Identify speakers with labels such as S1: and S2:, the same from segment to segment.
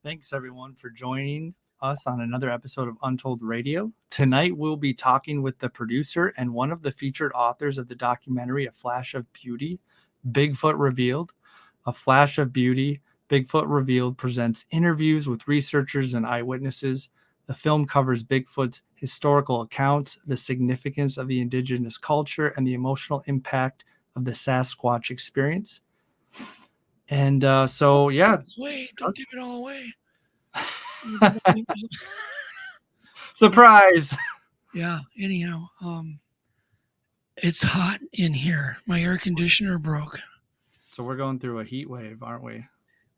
S1: Thanks, everyone, for joining us on another episode of Untold Radio. Tonight, we'll be talking with the producer and one of the featured authors of the documentary A Flash of Beauty, Bigfoot Revealed. A Flash of Beauty, Bigfoot Revealed presents interviews with researchers and eyewitnesses. The film covers Bigfoot's historical accounts, the significance of the indigenous culture, and the emotional impact of the Sasquatch experience. And
S2: Wait, don't give it all away.
S1: Surprise.
S2: Yeah, anyhow, it's hot in here. My air conditioner broke.
S1: So we're going through a heat wave, aren't we?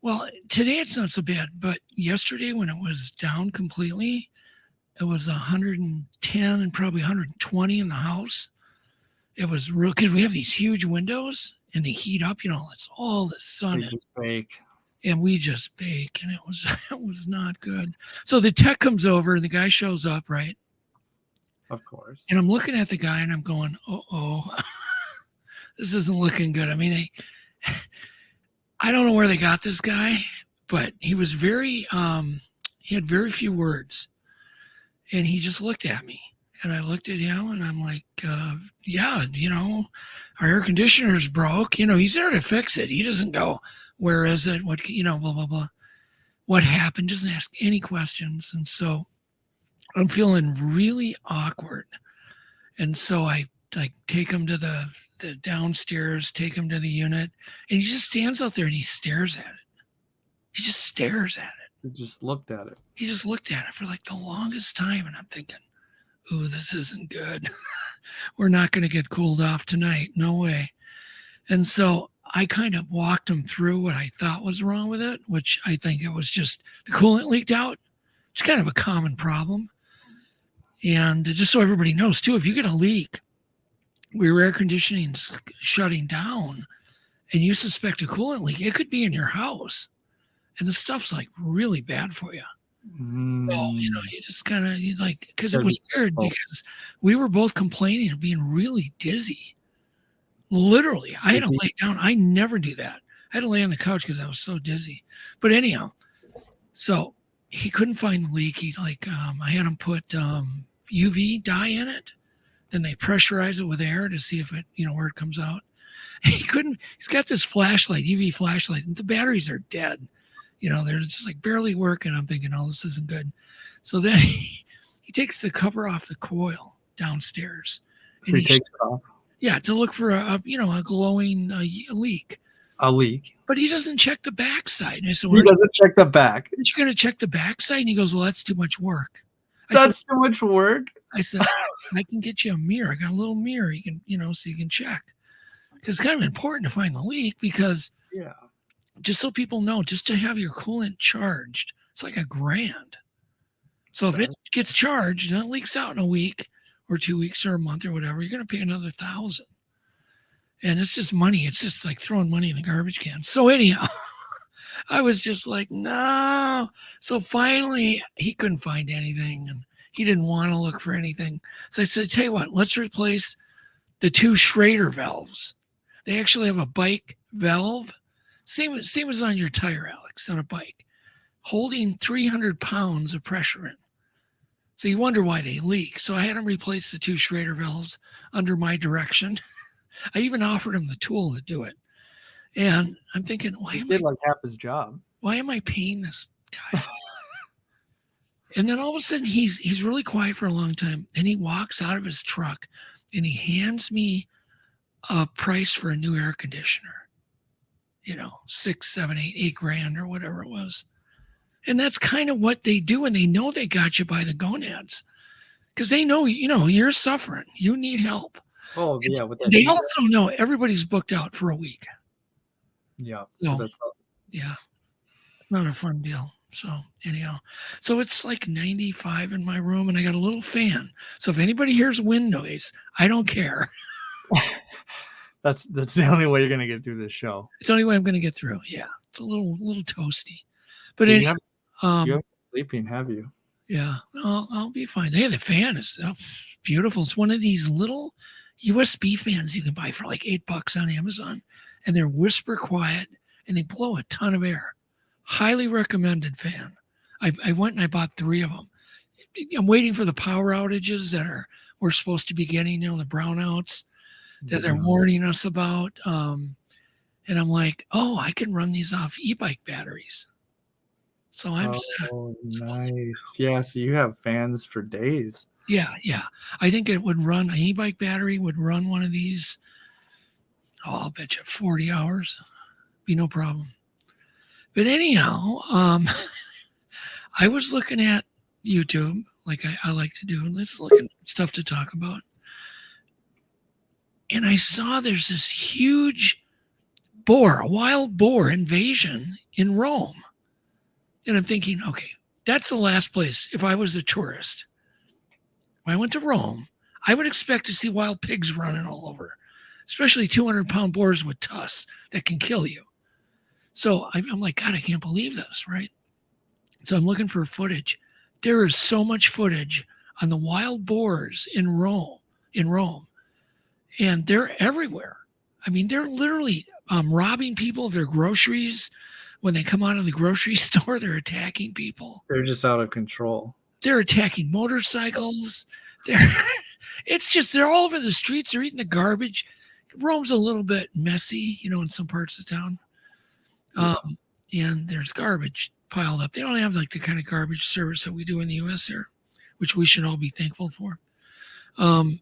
S2: Well, today it's not so bad, but yesterday when it was down completely, it was 110 and probably 120 in the house. It was real because we have these huge windows and they heat up, it's all the sun. And we just bake, and it was not good. So the tech comes over and the guy shows up, right?
S1: Of course.
S2: And I'm looking at the guy and I'm going, this isn't looking good. I mean, I don't know where they got this guy, but he was he had very few words. And he just looked at me. And I looked at him and I'm like, our air conditioner's broke. He's there to fix it. He doesn't go, where is it? What, blah, blah, blah. What happened? Doesn't ask any questions. And so I'm feeling really awkward. And so I take him to the downstairs, take him to the unit, and he just stands out there and he stares at it. He just stares at it.
S1: He just looked at it.
S2: He just looked at it for like the longest time. And I'm thinking, ooh, this isn't good. We're not going to get cooled off tonight. No way. And so I kind of walked him through what I thought was wrong with it, which I think it was just the coolant leaked out. It's kind of a common problem. And just so everybody knows too, if you get a leak where your air conditioning's shutting down and you suspect a coolant leak, it could be in your house. And the stuff's like really bad for you. So, you just kind of because it was weird because we were both complaining of being really dizzy. Literally, I had to lay down. I never do that. I had to lay on the couch because I was so dizzy. But anyhow, so he couldn't find the leak. I had him put UV dye in it. Then they pressurize it with air to see if it, where it comes out. He couldn't. He's got this flashlight, UV flashlight, and the batteries are dead. They're just like barely working. I'm thinking, oh, this isn't good. So then he takes the cover off the coil downstairs.
S1: So he takes it off?
S2: Yeah, to look for a glowing leak.
S1: A leak.
S2: But he doesn't check the backside. And I said,
S1: he doesn't check the back.
S2: Aren't you going to check the backside? And he goes, well, that's too much work.
S1: That's too much work?
S2: I said, I can get you a mirror. I got a little mirror. You can, so you can check. Because it's kind of important to find the leak because just so people know, just to have your coolant charged, it's like $1,000. So if it gets charged and it leaks out in a week or 2 weeks or a month or whatever, you're going to pay another $1,000. And it's just money. It's just like throwing money in the garbage can. So anyhow, I was just like, no. So finally, he couldn't find anything and he didn't want to look for anything. So I said, tell you what, let's replace the 2 Schrader valves. They actually have a bike valve. Same as on your tire, Alex, on a bike, holding 300 pounds of pressure in. So you wonder why they leak. So I had him replace the 2 Schrader valves under my direction. I even offered him the tool to do it. And I'm thinking,
S1: he did like half his job.
S2: Why am I paying this guy? And then all of a sudden he's really quiet for a long time. And he walks out of his truck and he hands me a price for a new air conditioner. $6, $7, $8 $8,000 or whatever it was. And that's kind of what they do. And they know they got you by the gonads because they know, you're suffering. You need help.
S1: Oh, yeah.
S2: They also know everybody's booked out for a week.
S1: Yeah.
S2: So yeah, it's not a fun deal. So anyhow, so it's like 95 in my room and I got a little fan. So if anybody hears wind noise, I don't care.
S1: That's the only way you're going to get through this show.
S2: It's the only way I'm going to get through. Yeah. It's a little toasty. But
S1: you haven't sleeping, have you?
S2: Yeah. I'll be fine. Hey, the fan is beautiful. It's one of these little USB fans you can buy for like $8 on Amazon. And they're whisper quiet and they blow a ton of air. Highly recommended, fan. I went and I bought 3 of them. I'm waiting for the power outages we're supposed to be getting, the brownouts that they're warning us about. And I'm like, oh, I can run these off e-bike batteries. So I'm set.
S1: Nice. Yeah, so you have fans for days.
S2: Yeah. I think it would run, an e-bike battery would run one of these, I'll bet you 40 hours. Be no problem. But anyhow, I was looking at YouTube, like I like to do. Let's look at stuff to talk about. And I saw there's this huge a wild boar invasion in Rome. And I'm thinking, okay, that's the last place. If I was a tourist, when I went to Rome, I would expect to see wild pigs running all over, especially 200-pound boars with tusks that can kill you. So I'm like, God, I can't believe this, right? So I'm looking for footage. There is so much footage on the wild boars in Rome, and they're everywhere. I mean, they're literally robbing people of their groceries. When they come out of the grocery store, they're attacking people.
S1: They're just out of control.
S2: They're attacking motorcycles. They're all over the streets. They're eating the garbage. Rome's a little bit messy, in some parts of town. And there's garbage piled up. They don't have like the kind of garbage service that we do in the U.S. here, which we should all be thankful for. And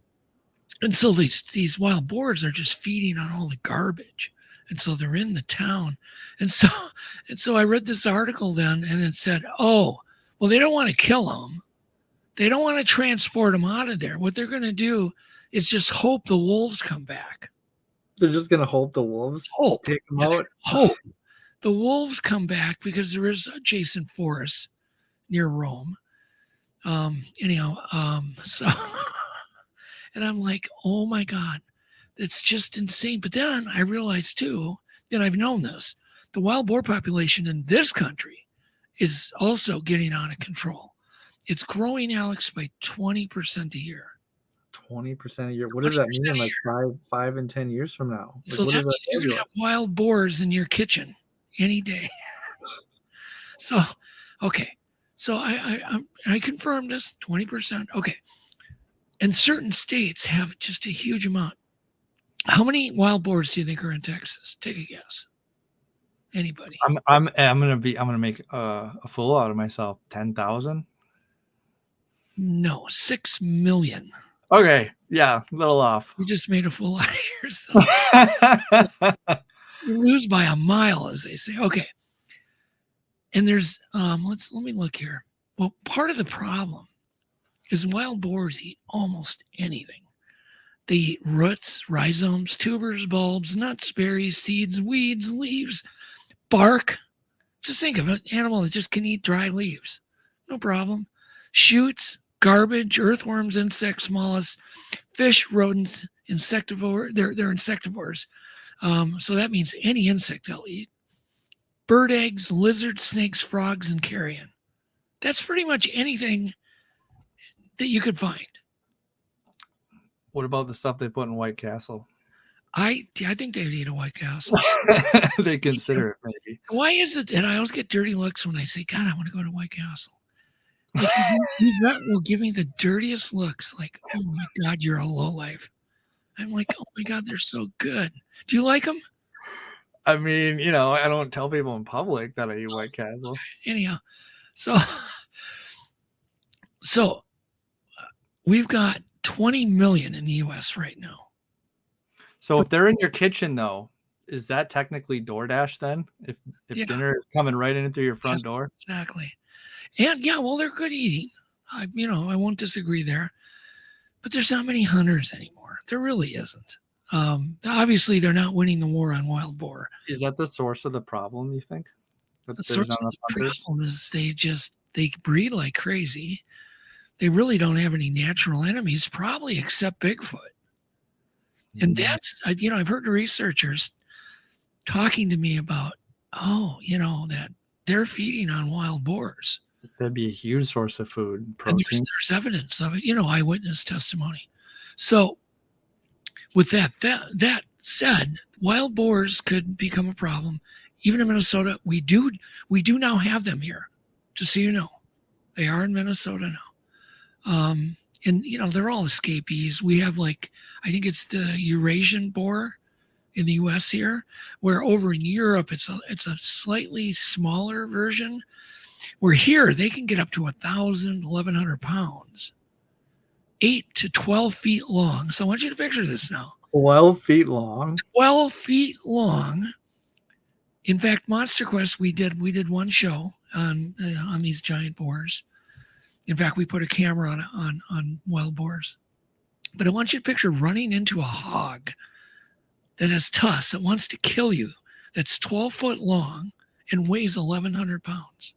S2: so these wild boars are just feeding on all the garbage. And so they're in the town. And so I read this article then, and it said, oh, well, they don't want to kill them. They don't want to transport them out of there. What they're going to do is just hope the wolves come back.
S1: They're just going to hope the wolves take them out?
S2: Hope. The wolves come back because there is adjacent forests near Rome. So, and I'm like, oh my God, that's just insane. But then I realized too, and I've known this, the wild boar population in this country is also getting out of control. It's growing, Alex, by 20% a year.
S1: 20% a year. What does that mean in like 5 and 10 years from now? Like,
S2: so that means you're going to have wild boars in your kitchen any day. So, okay. So I confirmed this, 20%. Okay. And certain states have just a huge amount. How many wild boars do you think are in Texas? Take a guess. Anybody?
S1: I'm gonna make a fool out of myself. 10,000?
S2: No, 6 million.
S1: Okay, yeah, a little off.
S2: You just made a fool out of yourself. You lose by a mile, as they say. Okay. And there's let me look here. Well, part of the problem is wild boars eat almost anything. They eat roots, rhizomes, tubers, bulbs, nuts, berries, seeds, weeds, leaves, bark. Just think of an animal that just can eat dry leaves. No problem. Shoots, garbage, earthworms, insects, mollusks, fish, rodents, insectivore. They're insectivores. So that means any insect they'll eat. Bird eggs, lizards, snakes, frogs, and carrion. That's pretty much anything that you could find.
S1: What about the stuff they put in White Castle?
S2: I think they'd eat a White Castle.
S1: They consider it, maybe.
S2: Why is it that I always get dirty looks when I say, God, I want to go to White Castle? Like, that will give me the dirtiest looks, like, oh my God, you're a lowlife. I'm like, oh my God, they're so good. Do you like them?
S1: I mean, I don't tell people in public that I eat White Castle.
S2: Anyhow, so we've got 20 million in the U.S. right now.
S1: So if they're in your kitchen, though, is that technically DoorDash then? If dinner is coming right in through your front door?
S2: Exactly. And well, they're good eating. I won't disagree there. But there's not many hunters anymore. There really isn't. Obviously, they're not winning the war on wild boar.
S1: Is that the source of the problem, you think?
S2: The source of the problem is they breed like crazy. They really don't have any natural enemies, probably except Bigfoot. And that's, I've heard the researchers talking to me about, that they're feeding on wild boars.
S1: That'd be a huge source of food, protein.
S2: And there's evidence of it, eyewitness testimony. So with that said, wild boars could become a problem even in Minnesota, we do now have them here, just so you know. They are in Minnesota now. And, they're all escapees. We have I think it's the Eurasian boar in the U.S. here, where over in Europe, it's a slightly smaller version, where here they can get up to 1,000, 1,100 pounds, 8 to 12 feet long. So I want you to picture this now.
S1: 12 feet long.
S2: 12 feet long. In fact, Monster Quest, we did one show on these giant boars. In fact, we put a camera on wild boars. But I want you to picture running into a hog that has tusks, that wants to kill you, that's 12 foot long and weighs 1,100 pounds.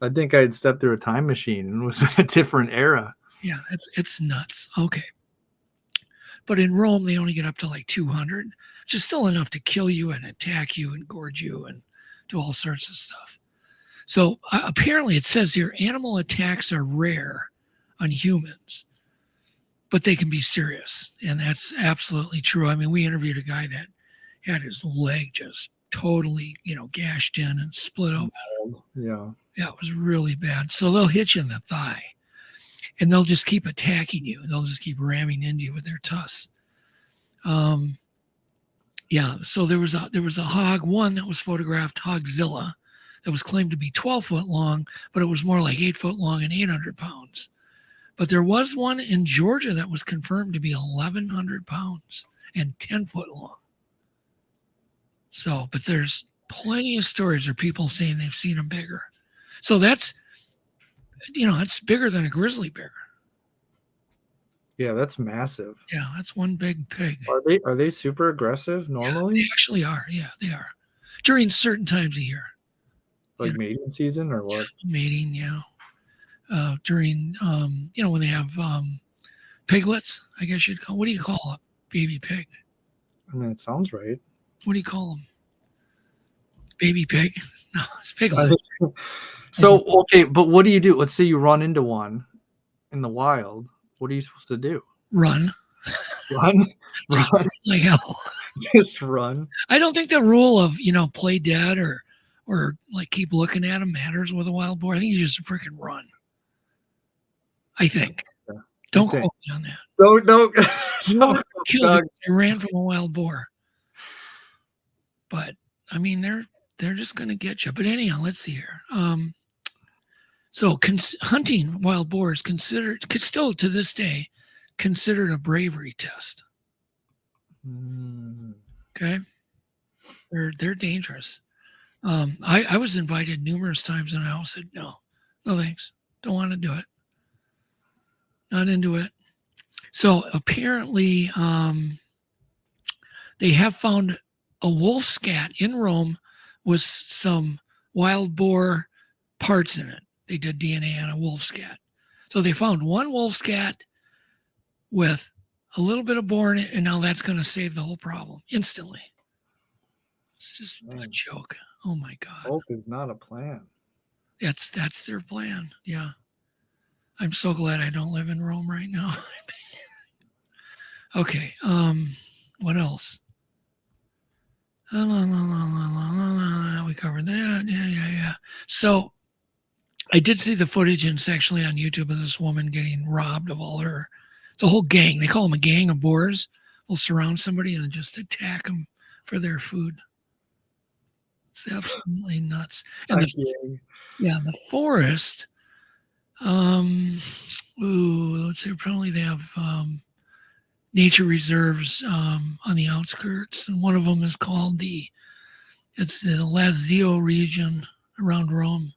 S1: I think I'd stepped through a time machine and was in a different era.
S2: Yeah, it's nuts. Okay. But in Rome, they only get up to 200, which is still enough to kill you and attack you and gorge you and do all sorts of stuff. So apparently it says here, animal attacks are rare on humans, but they can be serious. And that's absolutely true. I mean, we interviewed a guy that had his leg just totally, gashed in and split open.
S1: Yeah.
S2: Yeah, it was really bad. So they'll hit you in the thigh and they'll just keep attacking you. They'll just keep ramming into you with their tusks. Yeah, so there was a hog, one that was photographed, Hogzilla, that was claimed to be 12 foot long, but it was more like 8 foot long and 800 pounds. But there was one in Georgia that was confirmed to be 1,100 pounds and 10 foot long. So, but there's plenty of stories of people saying they've seen them bigger. So that's, it's bigger than a grizzly bear.
S1: Yeah, that's massive.
S2: Yeah, that's one big pig.
S1: Are they super aggressive normally?
S2: Yeah, they actually are. Yeah, they are. During certain times of year.
S1: Like mating season or what?
S2: Mating, yeah. During, when they have piglets, I guess you'd call. What do you call a baby pig?
S1: I mean, it sounds right.
S2: What do you call them? Baby pig? No, it's piglet.
S1: So, okay, but what do you do? Let's say you run into one in the wild. What are you supposed to do?
S2: Run.
S1: Run?
S2: Like hell.
S1: Just run.
S2: I don't think the rule of, play dead or keep looking at them matters with a wild boar. I think you just freaking run. I think. Yeah. Don't quote me on that.
S1: Don't
S2: kill because they ran from a wild boar. But I mean, they're just going to get you. But anyhow, let's see here. So hunting wild boars could still to this day considered a bravery test. Okay, they're dangerous. I was invited numerous times, and I always said no thanks, don't want to do it, not into it. So apparently, they have found a wolf scat in Rome with some wild boar parts in it. They did DNA on a wolf scat. So they found one wolf scat with a little bit of boar in it, and now that's going to save the whole problem instantly. It's just a joke. Oh my God.
S1: Hope is not a plan.
S2: That's their plan. Yeah. I'm so glad I don't live in Rome right now. Okay. What else? We covered that. Yeah. So I did see the footage, and it's actually on YouTube, of this woman getting robbed of all her. It's a whole gang. They call them a gang of boars. Will surround somebody and just attack them for their food. It's absolutely nuts. And the forest. Let's see. Apparently they have nature reserves on the outskirts, and one of them is called the Lazio region around Rome.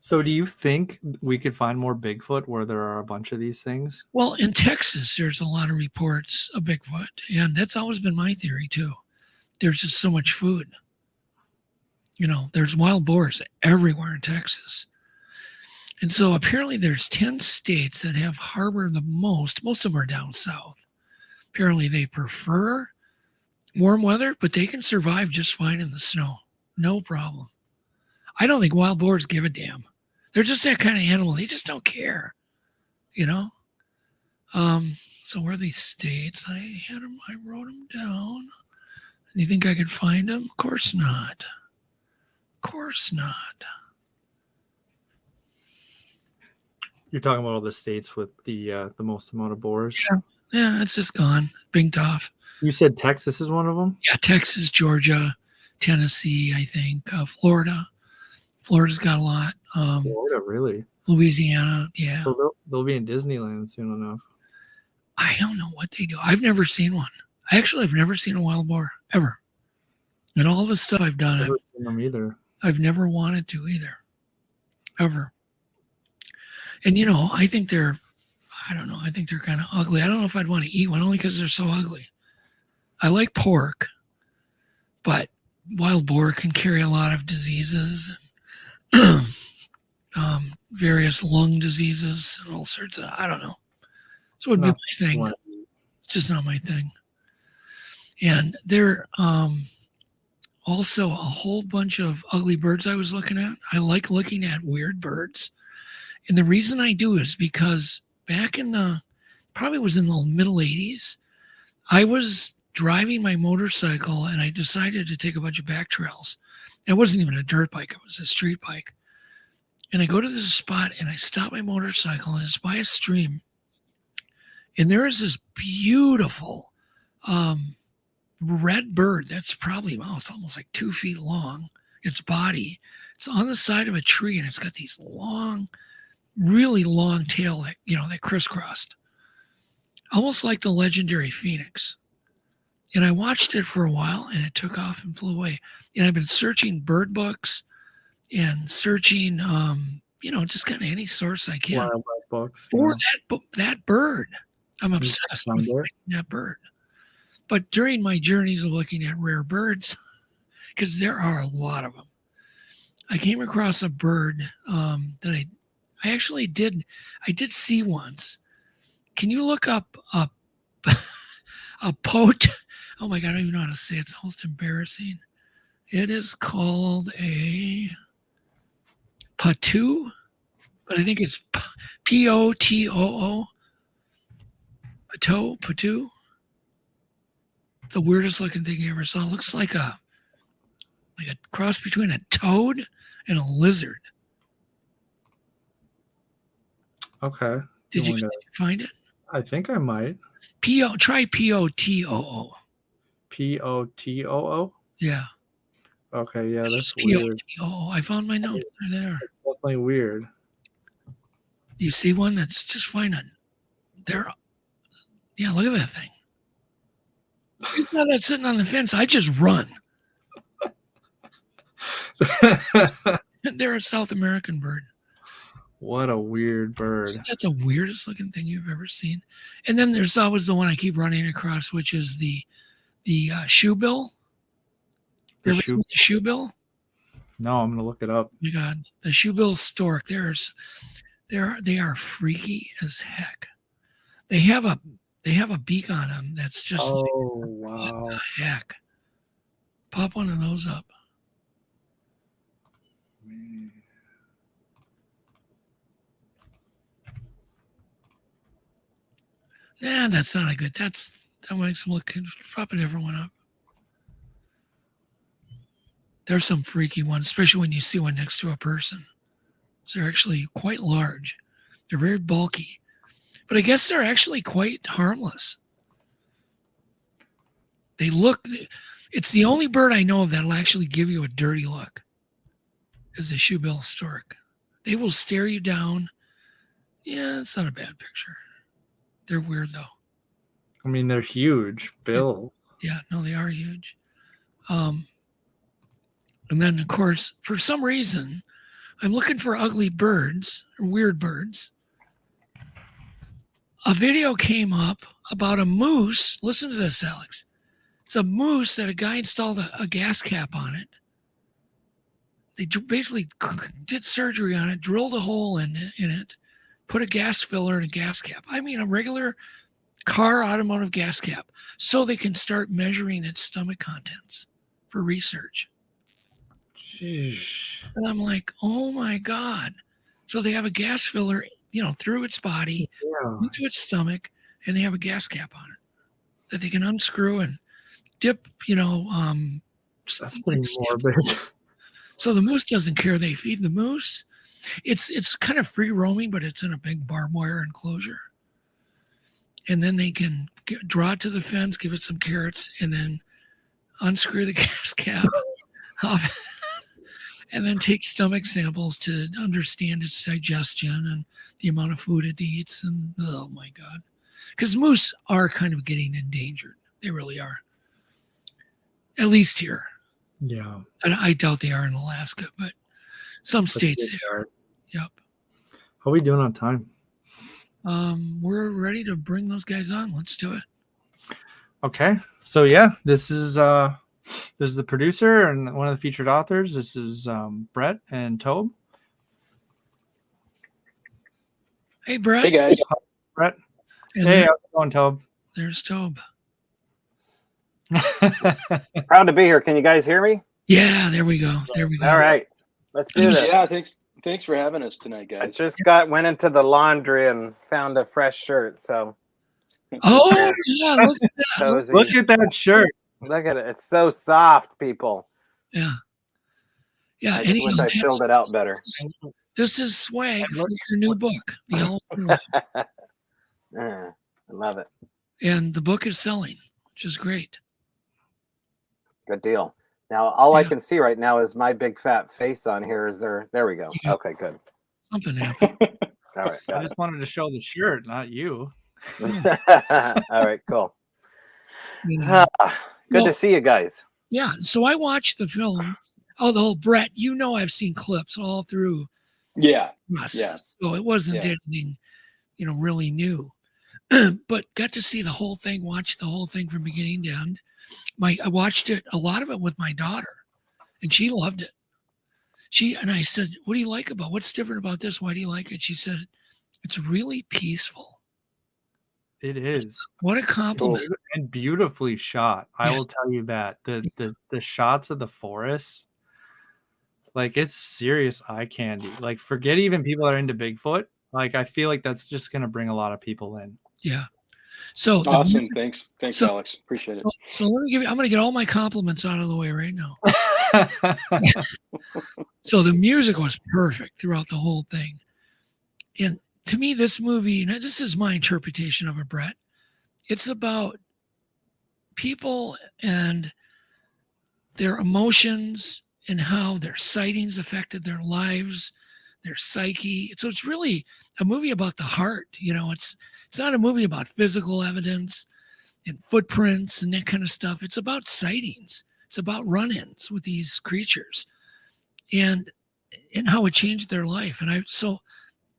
S1: So do you think we could find more Bigfoot where there are a bunch of these things?
S2: Well, in Texas, there's a lot of reports of Bigfoot, and that's always been my theory too. There's just so much food. There's wild boars everywhere in Texas. And so apparently there's 10 states that have harbored the most. Most of them are down south. Apparently they prefer warm weather, but they can survive just fine in the snow. No problem. I don't think wild boars give a damn. They're just that kind of animal. They just don't care, So where are these states? I wrote them down. Do you think I could find them? Of course not. Of course not.
S1: You're talking about all the states with the most amount of boars.
S2: Yeah, it's just gone. Binked off.
S1: You said Texas is one of them?
S2: Yeah, Texas, Georgia, Tennessee, I think, Florida. Florida's got a lot.
S1: Florida, really?
S2: Louisiana, yeah.
S1: So they'll be in Disneyland soon enough.
S2: I don't know what they do. I've never seen one. I've never seen a wild boar, ever. And all the stuff I've done,
S1: I've never seen them either.
S2: I've never wanted to either, ever. And, you know, I think they're kind of ugly. I don't know if I'd want to eat one, only because they're so ugly. I like pork, but wild boar can carry a lot of diseases, various lung diseases, and all sorts of, I don't know. So it would be my thing. It's just not my thing. And there also a whole bunch of ugly birds I was looking at. I like looking at weird birds. And the reason I do is because back in probably was in the middle 80s, I was driving my motorcycle and I decided to take a bunch of back trails. It wasn't even a dirt bike, it was a street bike. And I go to this spot and I stop my motorcycle and it's by a stream. And there is this beautiful red bird that's probably, it's almost like 2 feet long. Its body, it's on the side of a tree and it's got these long, really long tail that, that crisscrossed. Almost like the legendary phoenix. And I watched it for a while and it took off and flew away. And I've been searching bird books and searching, just kind of any source I can
S1: books,
S2: for that bird. I'm obsessed with that bird. But during my journeys of looking at rare birds, because there are a lot of them, I came across a bird that I actually did see once. Can you look up a pote? Oh my God, I don't even know how to say it. It's almost embarrassing. It is called a patoo, but I think it's Potoo. Patoo. The weirdest looking thing you ever saw. It looks like a cross between a toad and a lizard.
S1: Okay.
S2: Did you find it?
S1: I think I might.
S2: Try Potoo.
S1: Potoo?
S2: Yeah.
S1: Okay, yeah, that's weird.
S2: I found my notes. They're there.
S1: It's definitely weird.
S2: You see one that's just fine. Yeah, look at that thing. It's not that sitting on the fence. I just run. They're a South American bird.
S1: What a weird bird.
S2: Isn't that the weirdest looking thing you've ever seen? And then there's always the one I keep running across, which is the shoebill.
S1: The
S2: shoebill?
S1: No, I'm gonna look it up.
S2: Oh my God, the shoebill stork. They are freaky as heck. They have a beak on them that's just
S1: wow.
S2: What the heck? Pop one of those up. Yeah, that's not a good. That makes them look. Pop a different one up. There's some freaky ones, especially when you see one next to a person. So they're actually quite large. They're very bulky, but I guess they're actually quite harmless. It's the only bird I know of that'll actually give you a dirty look. Is the shoebill stork. They will stare you down. Yeah, it's not a bad picture. They're weird though.
S1: I mean, they're huge, Bill.
S2: Yeah, no, they are huge. And then, of course, for some reason, I'm looking for ugly birds or weird birds. A video came up about a moose. Listen to this, Alex. It's a moose that a guy installed a gas cap on it. They basically did surgery on it, drilled a hole in it, put a gas filler and a gas cap. I mean, a regular car automotive gas cap, so they can start measuring its stomach contents for research.
S1: Jeez.
S2: And I'm like, oh my God. So they have a gas filler, through its body, into its stomach, and they have a gas cap on it that they can unscrew and dip,
S1: That's pretty
S2: like
S1: morbid.
S2: So the moose doesn't care. They feed the moose. It's kind of free roaming, but it's in a big barbed wire enclosure. And then they can draw it to the fence, give it some carrots, and then unscrew the gas cap off, and then take stomach samples to understand its digestion and the amount of food it eats. And oh my God, because moose are kind of getting endangered. They really are. At least here.
S1: Yeah.
S2: And I doubt they are in Alaska, but some states they are. Yep.
S1: How are we doing on time?
S2: We're ready to bring those guys on. Let's do it.
S1: Okay. So yeah, this is the producer and one of the featured authors. This is Brett and Tobe.
S2: Hey, Brett.
S3: Hey, guys.
S1: Brett.
S2: And
S1: Hey, how's it going, Tobe?
S2: There's Tobe.
S4: Proud to be here. Can you guys hear me?
S2: Yeah, there we go. There we go.
S4: All right. Let's do this.
S3: Yeah, thanks for having us tonight,
S4: I
S3: guys.
S4: just went into the laundry and found a fresh shirt. So
S2: Oh, yeah. Look at that.
S4: cozy.
S1: Look at that shirt.
S4: Look at it. It's so soft, people.
S2: Yeah. Yeah.
S4: I just wish I filled it out better.
S2: This is swag for your new book, The Halloween Life.
S4: I love it.
S2: And the book is selling, which is great.
S4: Good deal. Now, all I
S2: Yeah.
S4: can see right now is my big fat face on here. There we go.
S2: Yeah.
S4: Okay, good.
S2: Something happened.
S4: All right.
S1: I
S4: Got
S1: just wanted to show the shirt, not you.
S4: it. All right, cool.
S2: You know.
S4: Good to see you guys.
S2: Yeah. So I watched the film. Although, Brett, I've seen clips all through
S3: Yeah.
S2: process.
S3: Yeah.
S2: So it wasn't
S3: Yeah.
S2: anything, really new. But got to see the whole thing, watch the whole thing from beginning to end. I watched it, a lot of it with my daughter, and she loved it. I said, "What do you like what's different about this? Why do you like it?" She said, "It's really peaceful."
S1: It is.
S2: What a compliment.
S1: And beautifully shot. I
S2: Yeah.
S1: will tell you that. The shots of the forest, like, it's serious eye candy. Like, forget even people that are into Bigfoot. Like, I feel like that's just gonna bring a lot of people in.
S2: Yeah. So the
S3: Awesome.
S2: music-
S3: Thanks,
S2: So-
S3: Alex. Appreciate it.
S2: So let me I'm going to get all my compliments out of the way right now. So the music was perfect throughout the whole thing. And to me, this movie, and this is my interpretation of it, Brett, it's about people and their emotions and how their sightings affected their lives, their psyche. So it's really a movie about the heart. It's not a movie about physical evidence and footprints and that kind of stuff. It's about sightings. It's about run-ins with these creatures and how it changed their life. So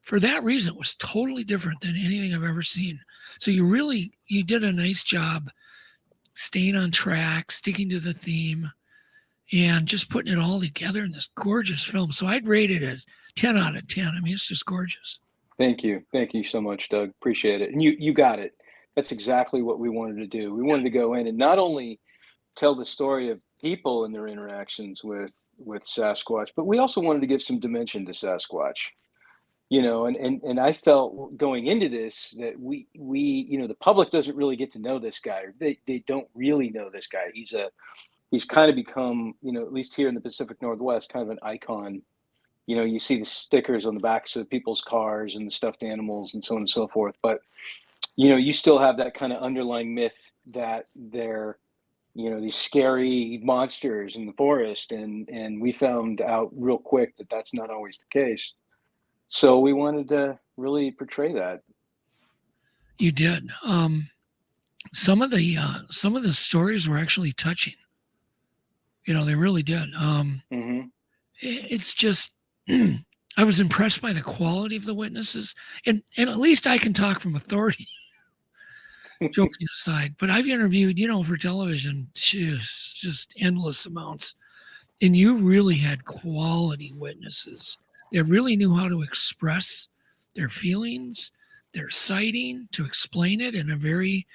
S2: for that reason, it was totally different than anything I've ever seen. So you did a nice job staying on track, sticking to the theme, and just putting it all together in this gorgeous film. So I'd rate it as 10 out of 10. I mean, it's just gorgeous.
S3: Thank you so much, Doug. Appreciate it. And you got it. That's exactly what we wanted to do. We wanted to go in and not only tell the story of people and their interactions with Sasquatch, but we also wanted to give some dimension to Sasquatch. And I felt going into this that we the public doesn't really get to know this guy, or they don't really know this guy. He's kind of become, at least here in the Pacific Northwest, kind of an icon. You see the stickers on the backs of people's cars and the stuffed animals and so on and so forth. But, you still have that kind of underlying myth that they're, these scary monsters in the forest. And we found out real quick that that's not always the case. So we wanted to really portray that.
S2: You did. Some of the stories were actually touching. They really did. It's just, I was impressed by the quality of the witnesses, and at least I can talk from authority. Joking aside, but I've interviewed, for television, just endless amounts, and you really had quality witnesses. They really knew how to express their feelings, their sighting, to explain it in a very,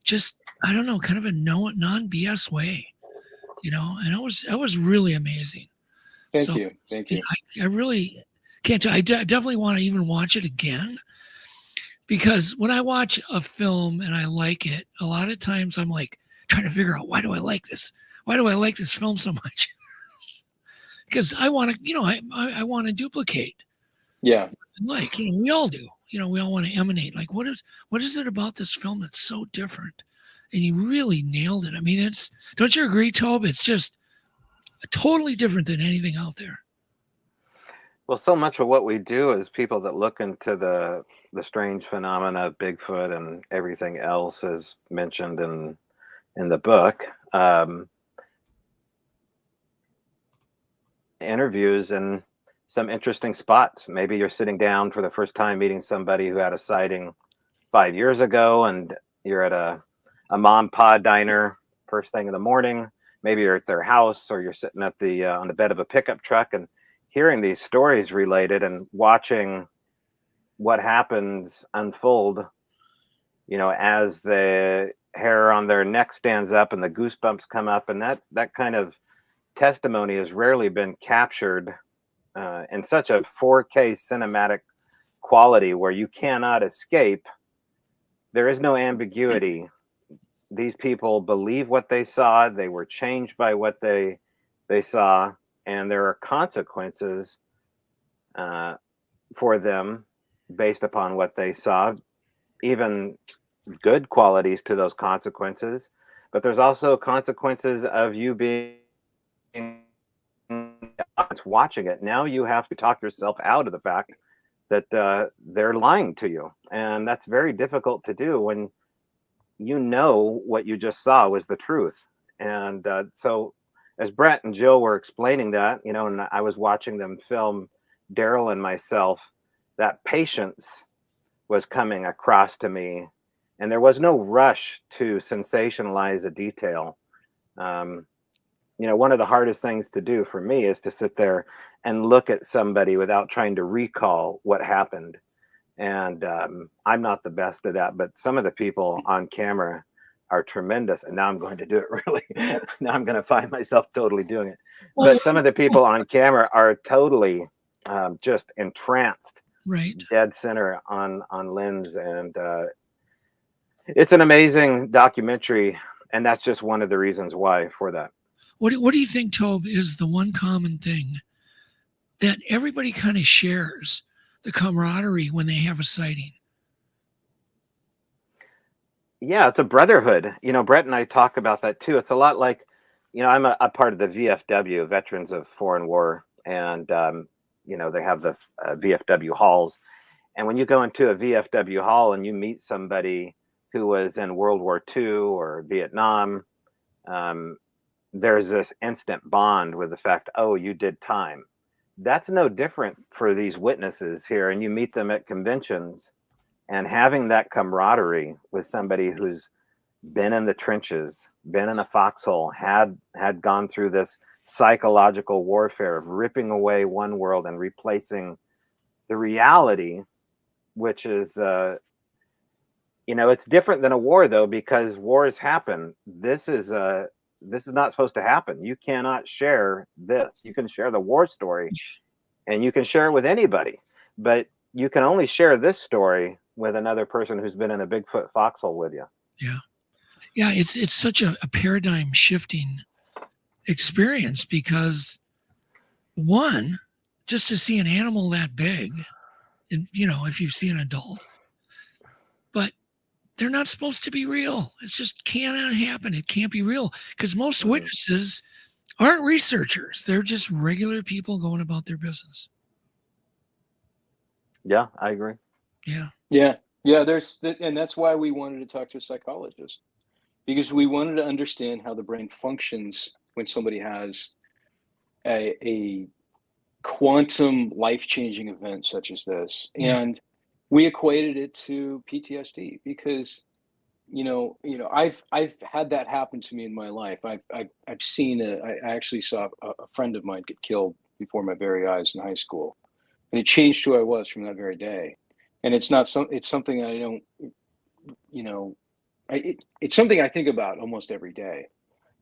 S2: kind of a non-BS way, and it was really amazing.
S3: Thank you.
S2: I really can't. I definitely want to even watch it again, because when I watch a film and I like it, a lot of times I'm like trying to figure out, why do I like this? Why do I like this film so much? Because I want to, I want to duplicate.
S3: Yeah.
S2: Like, we all do. We all want to emanate. Like, what is it about this film that's so different? And you really nailed it. I mean, don't you agree, Tobe? It's just totally different than anything out there.
S4: Well, so much of what we do is people that look into the strange phenomena of Bigfoot and everything else, as mentioned in the book. Interviews and some interesting spots. Maybe you're sitting down for the first time meeting somebody who had a sighting 5 years ago, and you're at a mom pa diner first thing in the morning. Maybe you're at their house, or you're sitting at the on the bed of a pickup truck and hearing these stories related and watching what happens unfold, as the hair on their neck stands up and the goosebumps come up, and that kind of testimony has rarely been captured in such a 4K cinematic quality where you cannot escape. There is no ambiguity. These people believe what they saw. They were changed by what they saw, and there are consequences for them based upon what they saw, even good qualities to those consequences. But there's also consequences of you being watching it. Now you have to talk yourself out of the fact that they're lying to you, and that's very difficult to do when what you just saw was the truth. And so as Brett and Jill were explaining that, and I was watching them film Daryl and myself, that patience was coming across to me, and there was no rush to sensationalize a detail. One of the hardest things to do for me is to sit there and look at somebody without trying to recall what happened. And I'm not the best at that, but some of the people on camera are tremendous. And now I'm going to do it really. Now I'm going to find myself totally doing it. But some of the people on camera are totally just entranced,
S2: right?
S4: Dead center on lens. And it's an amazing documentary. And that's just one of the reasons why for that.
S2: What do you think, Tobe, is the one common thing that everybody kind of shares, the camaraderie when they have a sighting?
S4: Yeah, it's a brotherhood. Brett and I talk about that too. It's a lot like, I'm a part of the VFW, Veterans of Foreign War, and they have the VFW halls. And when you go into a VFW hall and you meet somebody who was in World War II or Vietnam, there's this instant bond with the fact, oh, you did time. That's no different for these witnesses here. And you meet them at conventions, and having that camaraderie with somebody who's been in the trenches, been in a foxhole, had gone through this psychological warfare of ripping away one world and replacing the reality, which is, it's different than a war though, because wars happen. This is not supposed to happen. You cannot share this. You can share the war story and you can share it with anybody, but you can only share this story with another person who's been in a Bigfoot foxhole with you.
S2: Yeah, it's such a paradigm shifting experience, because one, just to see an animal that big, and if you see an adult, but they're not supposed to be real. It just cannot happen. It can't be real, because most witnesses aren't researchers. They're just regular people going about their business.
S4: Yeah, I agree.
S2: Yeah.
S3: And that's why we wanted to talk to a psychologist, because we wanted to understand how the brain functions when somebody has a quantum life-changing event such as this. And we equated it to PTSD because I've had that happen to me in my life. I've seen I actually saw a friend of mine get killed before my very eyes in high school, and it changed who I was from that very day. And it's something I don't, it's something I think about almost every day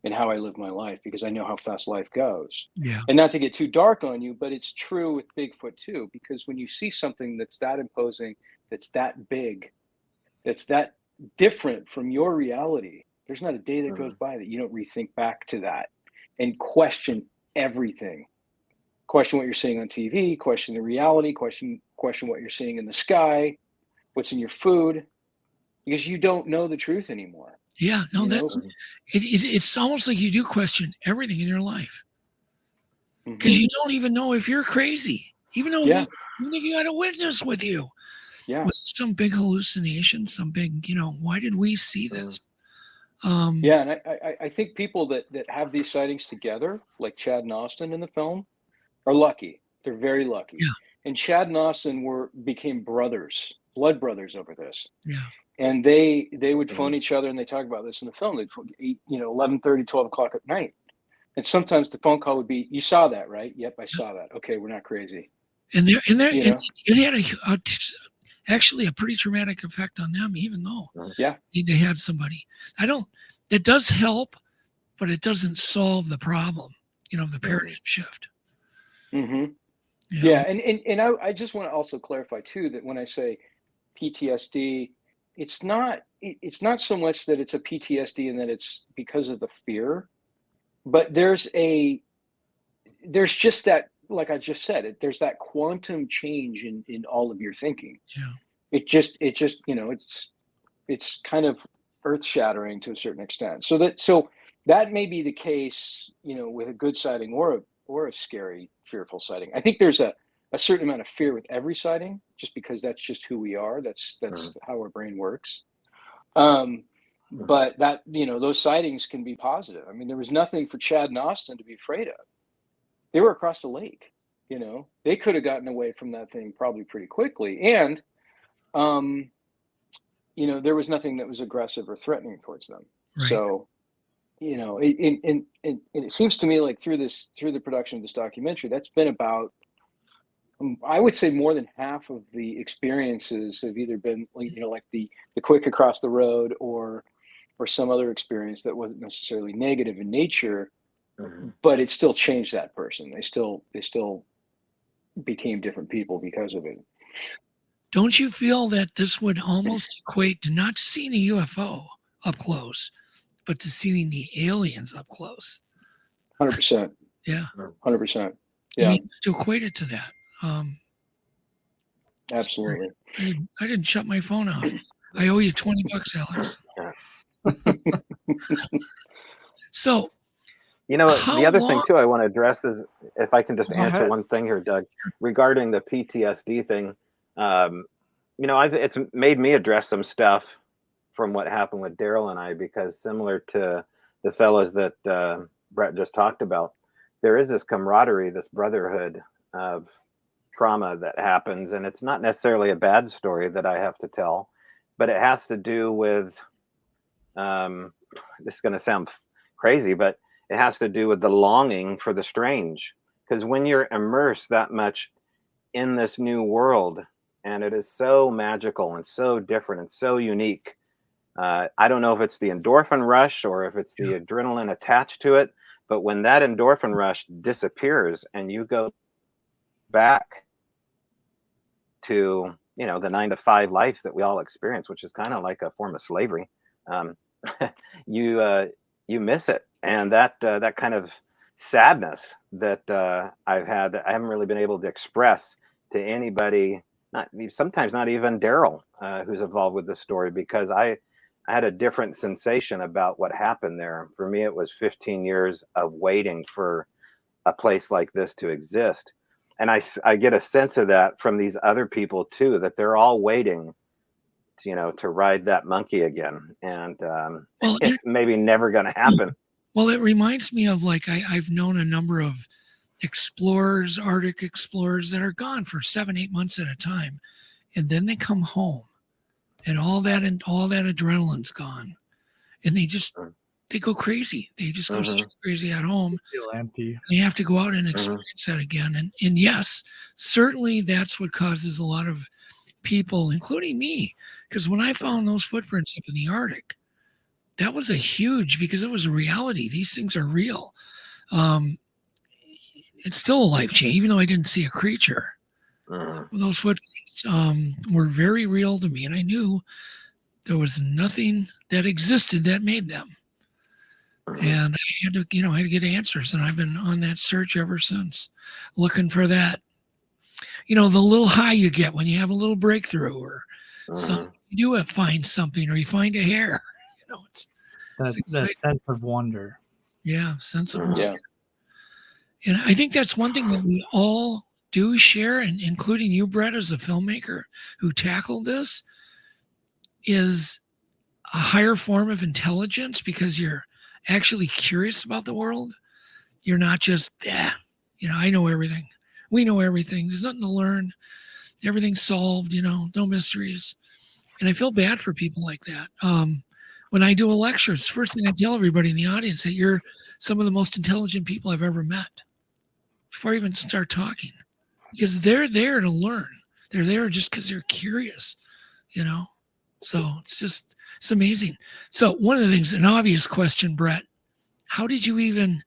S3: and how I live my life, because I know how fast life goes.
S2: Yeah.
S3: And not to get too dark on you, but it's true with Bigfoot too, because when you see something that's that imposing, that's that big, that's that different from your reality, There's not a day that goes by that you don't rethink back to that and question everything. Question what you're seeing on TV, question the reality, question what you're seeing in the sky, what's in your food, because you don't know the truth anymore.
S2: Yeah, no,
S3: You know?
S2: that's it's almost like you do question everything in your life because you don't even know if you're crazy, even though
S3: Yeah.
S2: even if you had a witness with you.
S3: Yeah.
S2: Was it some big hallucination, some big, why did we see this?
S3: Yeah, and I think people that have these sightings together, like Chad and Austin in the film, are lucky. They're very lucky.
S2: Yeah.
S3: And Chad and Austin became brothers, blood brothers over this.
S2: Yeah.
S3: And they would phone each other, and they talk about this in the film. They'd phone 11:30, 12 o'clock at night. And sometimes the phone call would be, "You saw that, right?" "Yep, I saw that." "Okay, we're not crazy."
S2: And
S3: You know?
S2: it had actually a pretty traumatic effect on them, even though they had somebody. It does help, but it doesn't solve the problem, the paradigm shift.
S3: Yeah, and I just want to also clarify too that when I say PTSD, it's not so much that it's a PTSD and that it's because of the fear, but there's just that, like I just said, there's that quantum change in all of your thinking.
S2: Yeah.
S3: It just it's kind of earth shattering to a certain extent. So that may be the case, with a good sighting or a scary, fearful sighting. I think there's a certain amount of fear with every sighting, just because that's just who we are. That's how our brain works. But that, those sightings can be positive. I mean, there was nothing for Chad and Austin to be afraid of. They were across the lake, they could have gotten away from that thing probably pretty quickly. And, there was nothing that was aggressive or threatening towards them.
S2: Right.
S3: So, it seems to me like through the production of this documentary, that's been about, I would say more than half of the experiences have either been, like the quick across the road or some other experience that wasn't necessarily negative in nature, but it still changed that person. They still became different people because of it.
S2: Don't you feel that this would almost equate to not just seeing a UFO up close, but to seeing the aliens up close?
S3: 100%.
S2: Yeah.
S3: 100%. Yeah.
S2: I mean, to equate it to that.
S3: Absolutely.
S2: I didn't shut my phone off. I owe you $20, Alex. So,
S4: the other thing too I want to address is, if I can just answer one thing here, Doug, regarding the PTSD thing. It's made me address some stuff from what happened with Daryl and I, because similar to the fellows that Brett just talked about, there is this camaraderie, this brotherhood of trauma that happens, and it's not necessarily a bad story that I have to tell, but it has to do with this is going to sound crazy, but it has to do with the longing for the strange. Because when you're immersed that much in this new world, and it is so magical and so different and so unique, I don't know if it's the endorphin rush or if it's the adrenaline attached to it, but when that endorphin rush disappears and you go back to the 9-to-5 life that we all experience, which is kind of like a form of slavery, you miss it. And that kind of sadness that I've had, I haven't really been able to express to anybody, sometimes not even Daryl, who's involved with this story, because I had a different sensation about what happened there. For me, it was 15 years of waiting for a place like this to exist. And I get a sense of that from these other people too, that they're all waiting to ride that monkey again. And it's maybe never going to happen.
S2: Well, it reminds me of, like, I've known a number of explorers, Arctic explorers, that are gone for 7-8 months at a time. And then they come home and all that adrenaline's gone. And they go crazy. They just go straight crazy at home.
S1: Feel empty.
S2: They have to go out and experience that again. And yes, certainly that's what causes a lot of people, including me, because when I found those footprints up in the Arctic, that was because it was a reality. These things are real. It's still a life change, even though I didn't see a creature. Those footprints were very real to me, and I knew there was nothing that existed that made them.
S4: Mhm.
S2: And I had to get answers, and I've been on that search ever since, looking for that. The little high you get when you have a little breakthrough, or
S4: Mhm.
S2: you do find something, or you find a hair. It's
S1: That
S2: exciting.
S1: sense of wonder.
S2: Yeah, sense of
S4: Mhm.
S2: wonder.
S3: Yeah.
S2: And I think that's one thing that we all do share, and including you, Brett, as a filmmaker who tackled this, is a higher form of intelligence, because you're actually curious about the world. You're not just, I know everything. We know everything. There's nothing to learn. Everything's solved, no mysteries. And I feel bad for people like that. When I do a lecture, it's the first thing I tell everybody in the audience, that you're some of the most intelligent people I've ever met, before I even start talking, because they're there to learn. They're there just because they're curious, So it's amazing. So one of the things, an obvious question, Brett, how did you even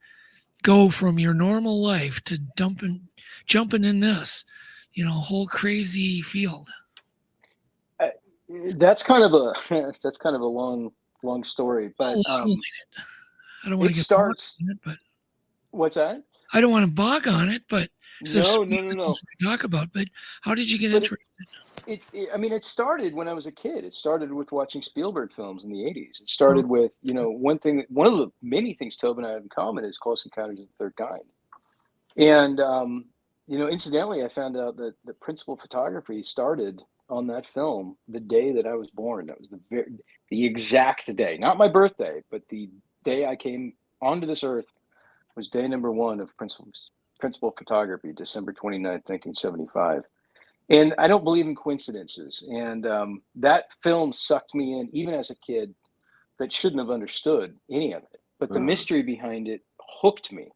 S2: go from your normal life to jumping in this, whole crazy field?
S3: That's kind of a long story, but
S2: Outline it. I don't want
S3: it
S2: to get bogged
S3: starts.
S2: on it, but
S3: What's that?
S2: I don't want to bog on it, but there's so
S3: No,
S2: many
S3: no, no,
S2: things
S3: no.
S2: we can talk about. But how did you get
S3: But
S2: interested?
S3: I mean, it started when I was a kid. It started with watching Spielberg films in the '80s. It
S2: Oh,
S3: started with, one of the many things Tobin and I have in common is Close Encounters of the Third Kind. And, incidentally, I found out that the principal photography started on that film the day that I was born. That was the exact day, not my birthday, but the day I came onto this earth was day number one of principal photography, December 29th, 1975. And I don't believe in coincidences. And that film sucked me in, even as a kid that shouldn't have understood any of it. But the
S4: Mhm.
S3: mystery behind it hooked me.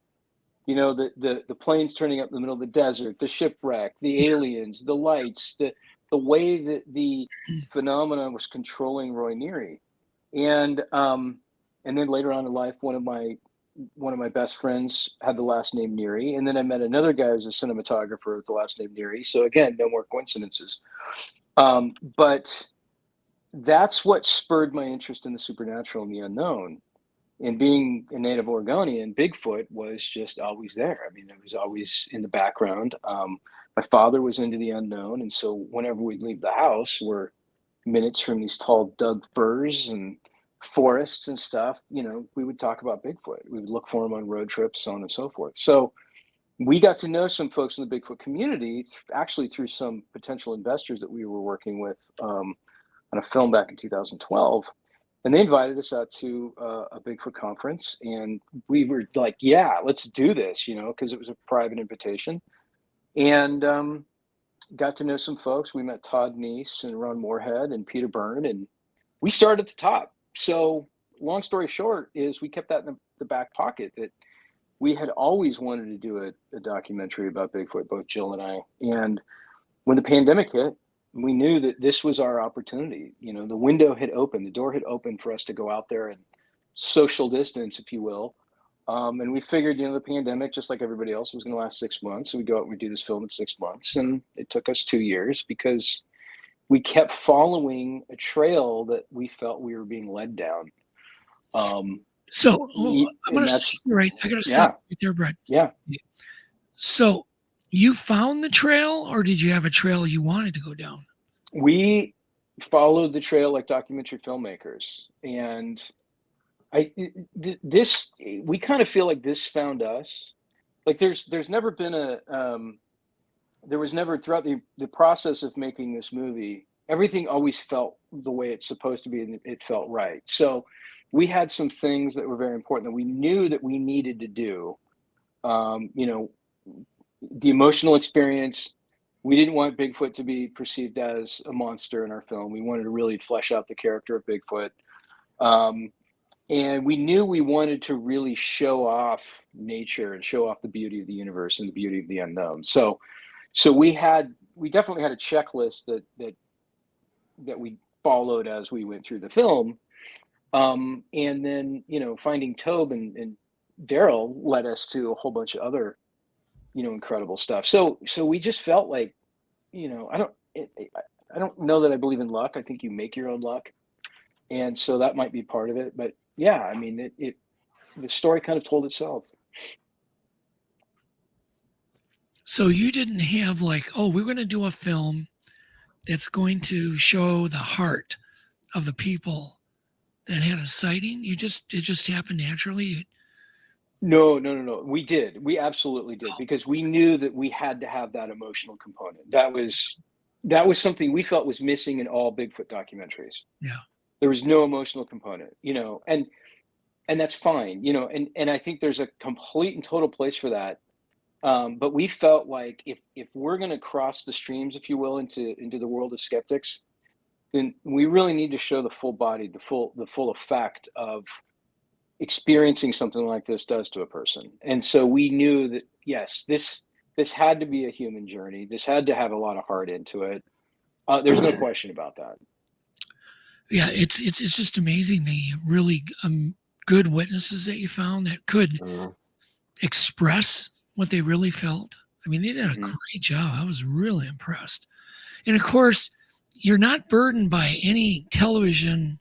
S3: The planes turning up in the middle of the desert, the shipwreck, the
S2: yeah.
S3: aliens, the lights, the way that the phenomenon was controlling Roy Neary. And then later on in life, one of my best friends had the last name Neary, and then I met another guy who's a cinematographer with the last name Neary. So again, no more coincidences. But that's what spurred my interest in the supernatural and the unknown. And being a native Oregonian, Bigfoot was just always there. I mean, it was always in the background. My father was into the unknown, and so whenever we'd leave the house, we're minutes from these tall Doug firs and forests and stuff. We would talk about Bigfoot. We would look for him on road trips, so on and so forth. So we got to know some folks in the Bigfoot community, actually through some potential investors that we were working with on a film back in 2012. And they invited us out to a Bigfoot conference, and we were like, "Yeah, let's do this," because it was a private invitation, and got to know some folks. We met Todd Neese and Ron Moorhead and Peter Byrne, and we started at the top. So, long story short, is we kept that in the back pocket, that we had always wanted to do a documentary about Bigfoot, both Jill and I. And when the pandemic hit, we knew that this was our opportunity. The window had opened, the door had opened for us to go out there and social distance, if you will. And we figured, the pandemic, just like everybody else, was going to last 6 months. So we go out and we do this film in 6 months. And it took us 2 years because we kept following a trail that we felt we were being led down.
S2: So I'm going
S3: And
S2: to stop
S3: that's,
S2: you right. I got to
S3: yeah,
S2: stop right there, Brett.
S3: yeah.
S2: So you found the trail, or did you have a trail you wanted to go down?
S3: We followed the trail like documentary filmmakers. And we kind of feel like this found us. Like there's never been there was never, throughout the process of making this movie, everything always felt the way it's supposed to be, and it felt right. So we had some things that were very important that we knew that we needed to do. The emotional experience. We didn't want Bigfoot to be perceived as a monster in our film. We wanted to really flesh out the character of Bigfoot. Um, and we knew we wanted to really show off nature and show off the beauty of the universe and the beauty of the unknown. So we definitely had a checklist that we followed as we went through the film. And then, finding Tobe and Daryl led us to a whole bunch of other, incredible stuff. So we just felt like, I don't know that I believe in luck. I think you make your own luck. And so that might be part of it. But yeah, I mean, the story kind of told itself.
S2: So you didn't have like, oh, we're going to do a film that's going to show the heart of the people that had a sighting. It just happened naturally.
S3: No. We did. We absolutely did, because we knew that we had to have that emotional component. That was something we felt was missing in all Bigfoot documentaries.
S2: Yeah.
S3: There was no emotional component, and that's fine, and I think there's a complete and total place for that. But we felt like if we're going to cross the streams, if you will, into the world of skeptics, then we really need to show the full body, the full effect of experiencing something like this does to a person. And so we knew that, yes, this had to be a human journey. This had to have a lot of heart into it. There's no question about that.
S2: Yeah, it's just amazing the really good witnesses that you found that could express what they really felt. I mean, they did a great job. I was really impressed. And of course, you're not burdened by any television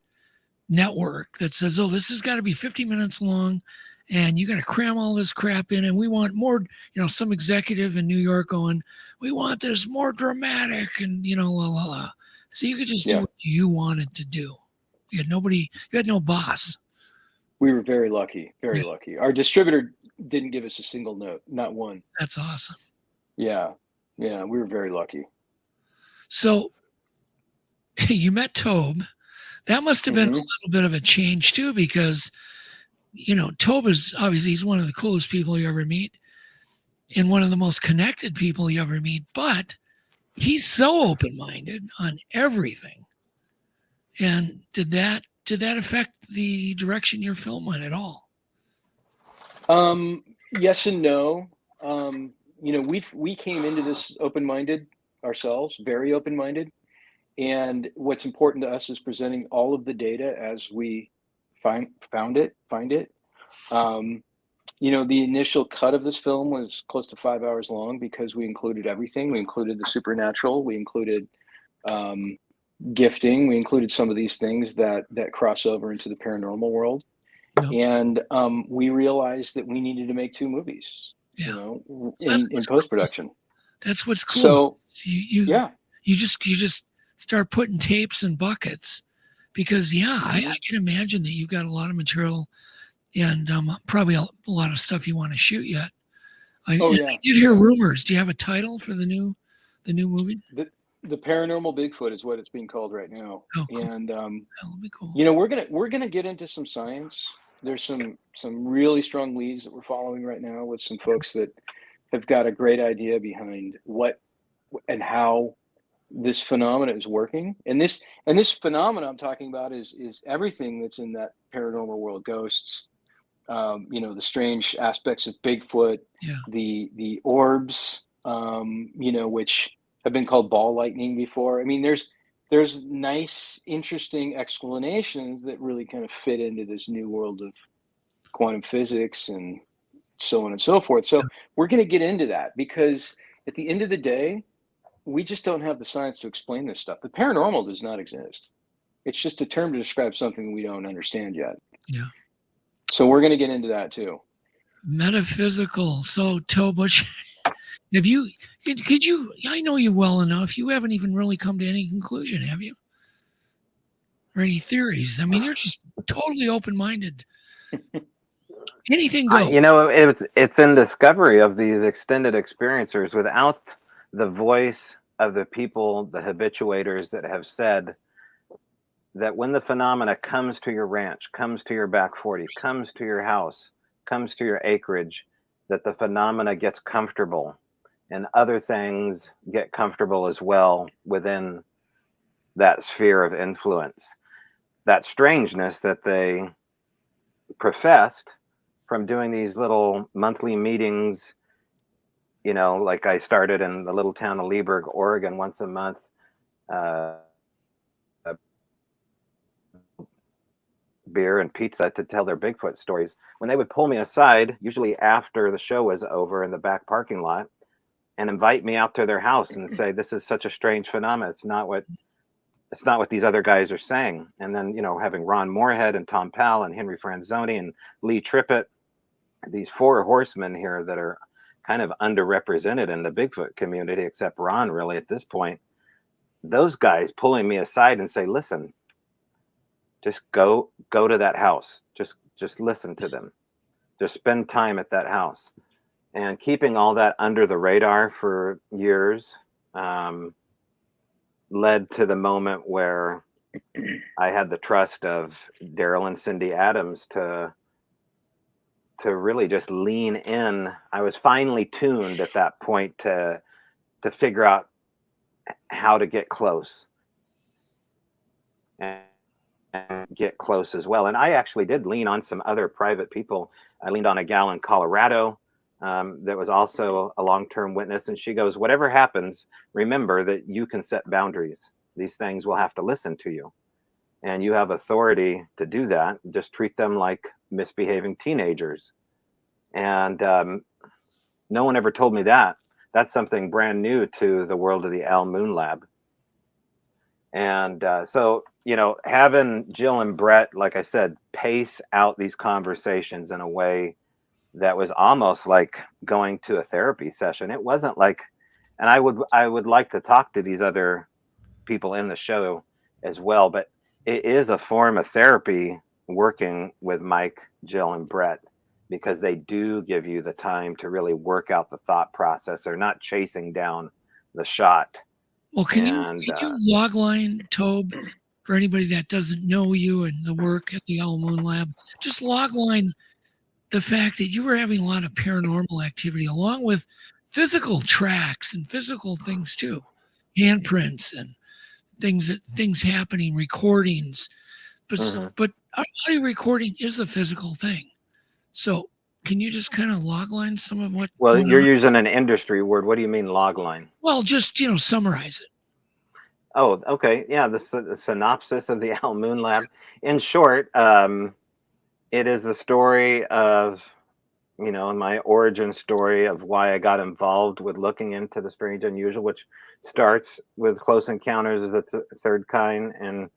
S2: network that says, oh, this has got to be 50 minutes long and you got to cram all this crap in, and we want more, some executive in New York going, we want this more dramatic, and la la la. So you could just do what you wanted to do. You had no boss.
S3: We were very lucky, very lucky. Our distributor didn't give us a single note, not one.
S2: That's awesome.
S3: Yeah, we were very lucky.
S2: So you met Tobe. That must have been a little bit of a change too, because Tobe is obviously, he's one of the coolest people you ever meet and one of the most connected people you ever meet, but he's so open-minded on everything. And did that affect the direction your film went at all?
S3: Yes and no. We came into this open-minded ourselves, very open-minded. And what's important to us is presenting all of the data as we find it. The initial cut of this film was close to 5 hours long because we included everything. We included the supernatural. We included gifting. We included some of these things that cross over into the paranormal world. And we realized that we needed to make 2 movies, in post-production.
S2: That's what's cool. So you just start putting tapes in buckets, because I can imagine that you've got a lot of material and probably a lot of stuff you want to shoot yet. I did hear rumors. Do you have a title for the new movie?
S3: The Paranormal Bigfoot is what it's being called right now.
S2: Oh, cool.
S3: And
S2: that'll be cool.
S3: we're gonna get into some science. There's some really strong leads that we're following right now with some folks that have got a great idea behind what and how this phenomena is working. And this phenomena I'm talking about is everything that's in that paranormal world: ghosts, the strange aspects of Bigfoot, the orbs, which have been called ball lightning before. I mean, there's nice, interesting explanations that really kind of fit into this new world of quantum physics and so on and so forth. So we're going to get into that, because at the end of the day, we just don't have the science to explain this stuff. The paranormal does not exist. It's just a term to describe something we don't understand yet.
S2: Yeah.
S3: So we're going to get into that too.
S2: Metaphysical. So, Tobe, I know you well enough. You haven't even really come to any conclusion, have you? Or any theories? I mean, you're just totally open-minded. Anything goes.
S4: It's in discovery of these extended experiencers. Without the voice of the people, the habituators that have said that when the phenomena comes to your ranch, comes to your back 40, comes to your house, comes to your acreage, that the phenomena gets comfortable and other things get comfortable as well within that sphere of influence. That strangeness that they professed from doing these little monthly meetings, like I started in the little town of Leesburg, Oregon, once a month, beer and pizza to tell their Bigfoot stories. When they would pull me aside, usually after the show was over in the back parking lot, and invite me out to their house and say, this is such a strange phenomenon. It's not what it's not what these other guys are saying. And then, having Ron Moorhead and Tom Powell and Henry Franzoni and Lee Trippett, these four horsemen here that are kind of underrepresented in the Bigfoot community, except Ron really at this point, those guys pulling me aside and say, listen, just go to that house. Just listen to them. Just spend time at that house. And keeping all that under the radar for years led to the moment where I had the trust of Daryl and Cindy Adams to really just lean in. I was finely tuned at that point to figure out how to get close and get close as well. And I actually did lean on some other private people. I leaned on a gal in Colorado that was also a long-term witness. And she goes, whatever happens, remember that you can set boundaries. These things will have to listen to you. And you have authority to do that. Just treat them like misbehaving teenagers. And no one ever told me that. That's something brand new to the world of the Al Moon Lab. And so, having Jill and Brett, like I said, pace out these conversations in a way that was almost like going to a therapy session. It wasn't like, and I would like to talk to these other people in the show as well, but it is a form of therapy working with Mike, Jill, and Brett, because they do give you the time to really work out the thought process. They're not chasing down the shot.
S2: Well, can you logline, Tobe, for anybody that doesn't know you and the work at the Al Moon Lab, just logline the fact that you were having a lot of paranormal activity along with physical tracks and physical things too, handprints and things happening, recordings. But audio recording is a physical thing. So can you just kind of logline some of what?
S4: Well, you're using an industry word. What do you mean logline?
S2: Well, just, summarize it.
S4: Oh, okay. Yeah, the synopsis of the Al Moon Lab. In short, it is the story of, my origin story of why I got involved with looking into the strange unusual, which starts with Close Encounters of the Third Kind and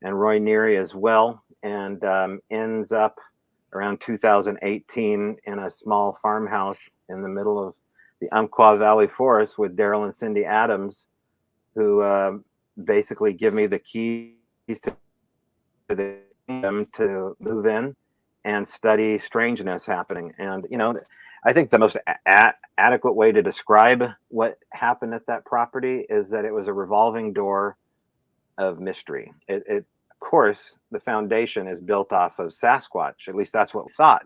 S4: Roy Neary as well, and ends up around 2018 in a small farmhouse in the middle of the Umpqua Valley Forest with Daryl and Cindy Adams, who basically give me the keys to them to move in and study strangeness happening. And, I think the most adequate way to describe what happened at that property is that it was a revolving door of mystery. Of course, the foundation is built off of Sasquatch. At least that's what we thought.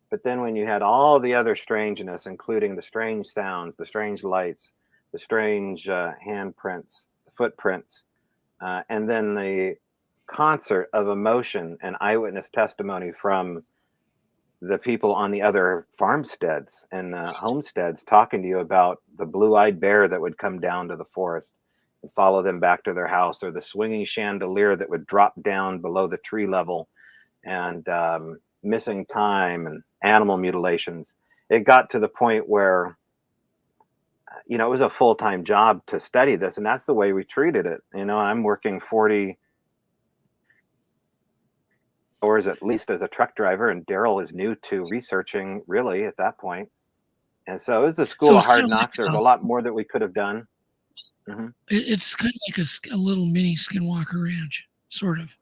S4: But then when you had all the other strangeness, including the strange sounds, the strange lights, the strange handprints, footprints, and then the concert of emotion and eyewitness testimony from the people on the other farmsteads and homesteads talking to you about the blue-eyed bear that would come down to the forest and follow them back to their house, or the swinging chandelier that would drop down below the tree level, and missing time and animal mutilations. It got to the point where it was a full-time job to study this, and that's the way we treated it. I'm working 40 hours at least as a truck driver, and Daryl is new to researching really at that point. And so it's a school of hard knocks. There's a lot more that we could have done. Mm-hmm.
S2: It's kind of like a little mini Skinwalker Ranch, sort of.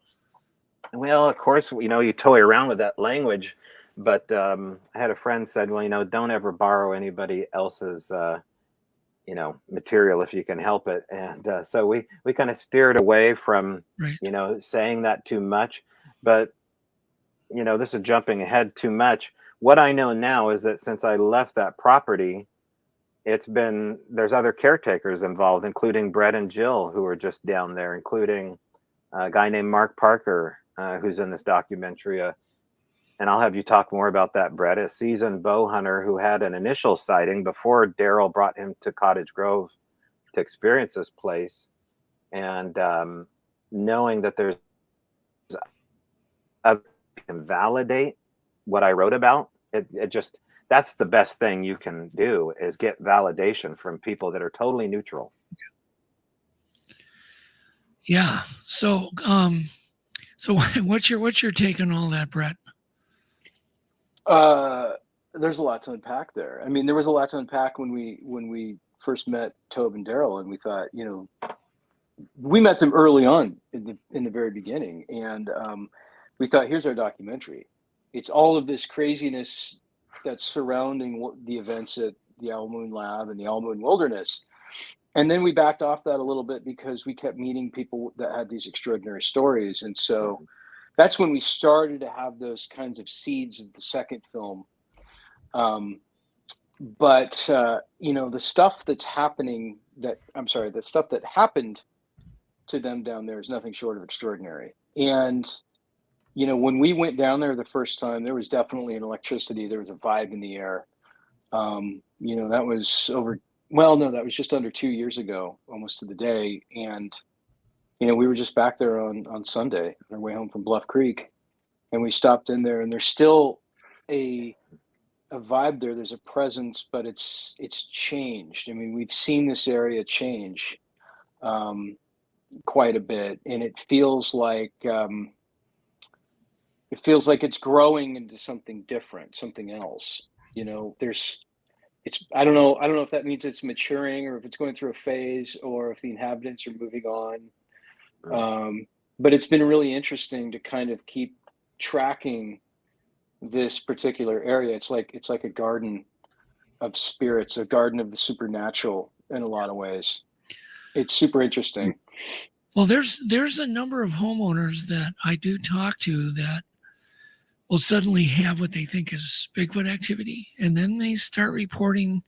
S4: Well, of course, you toy around with that language, but I had a friend said, well, don't ever borrow anybody else's material if you can help it. And so we kind of steered away from, saying that too much. But, this is jumping ahead too much. What I know now is that since I left that property, there's other caretakers involved, including Brett and Jill, who are just down there, including a guy named Mark Parker, who's in this documentary. And I'll have you talk more about that, Brett, a seasoned bow hunter who had an initial sighting before Daryl brought him to Cottage Grove to experience this place. And knowing that there's can validate what I wrote about, that's the best thing you can do, is get validation from people that are totally neutral.
S2: Yeah. So, so what's your take on all that, Brett?
S3: There's a lot to unpack there. I mean, there was a lot to unpack when we first met Tobe and Daryl, and we thought, we met them early on in the very beginning, and we thought, here's our documentary. It's all of this craziness that's surrounding the events at the Owl Moon Lab and the Owl Moon Wilderness. And then we backed off that a little bit because we kept meeting people that had these extraordinary stories. And so that's when we started to have those kinds of seeds of the second film. But the stuff that's happening the stuff that happened to them down there is nothing short of extraordinary. And, when we went down there the first time, there was definitely an electricity. There was a vibe in the air. That was that was just under 2 years ago, almost to the day. And, we were just back there on Sunday on our way home from Bluff Creek, and we stopped in there, and there's still a vibe there. There's a presence, but it's changed. I mean, we've seen this area change quite a bit, and it feels like it's growing into something different, something else. I don't know if that means it's maturing or if it's going through a phase or if the inhabitants are moving on. But it's been really interesting to kind of keep tracking this particular area. It's like a garden of spirits, a garden of the supernatural in a lot of ways. It's super interesting.
S2: Well, there's a number of homeowners that I do talk to that will suddenly have what they think is Bigfoot activity, and then they start reporting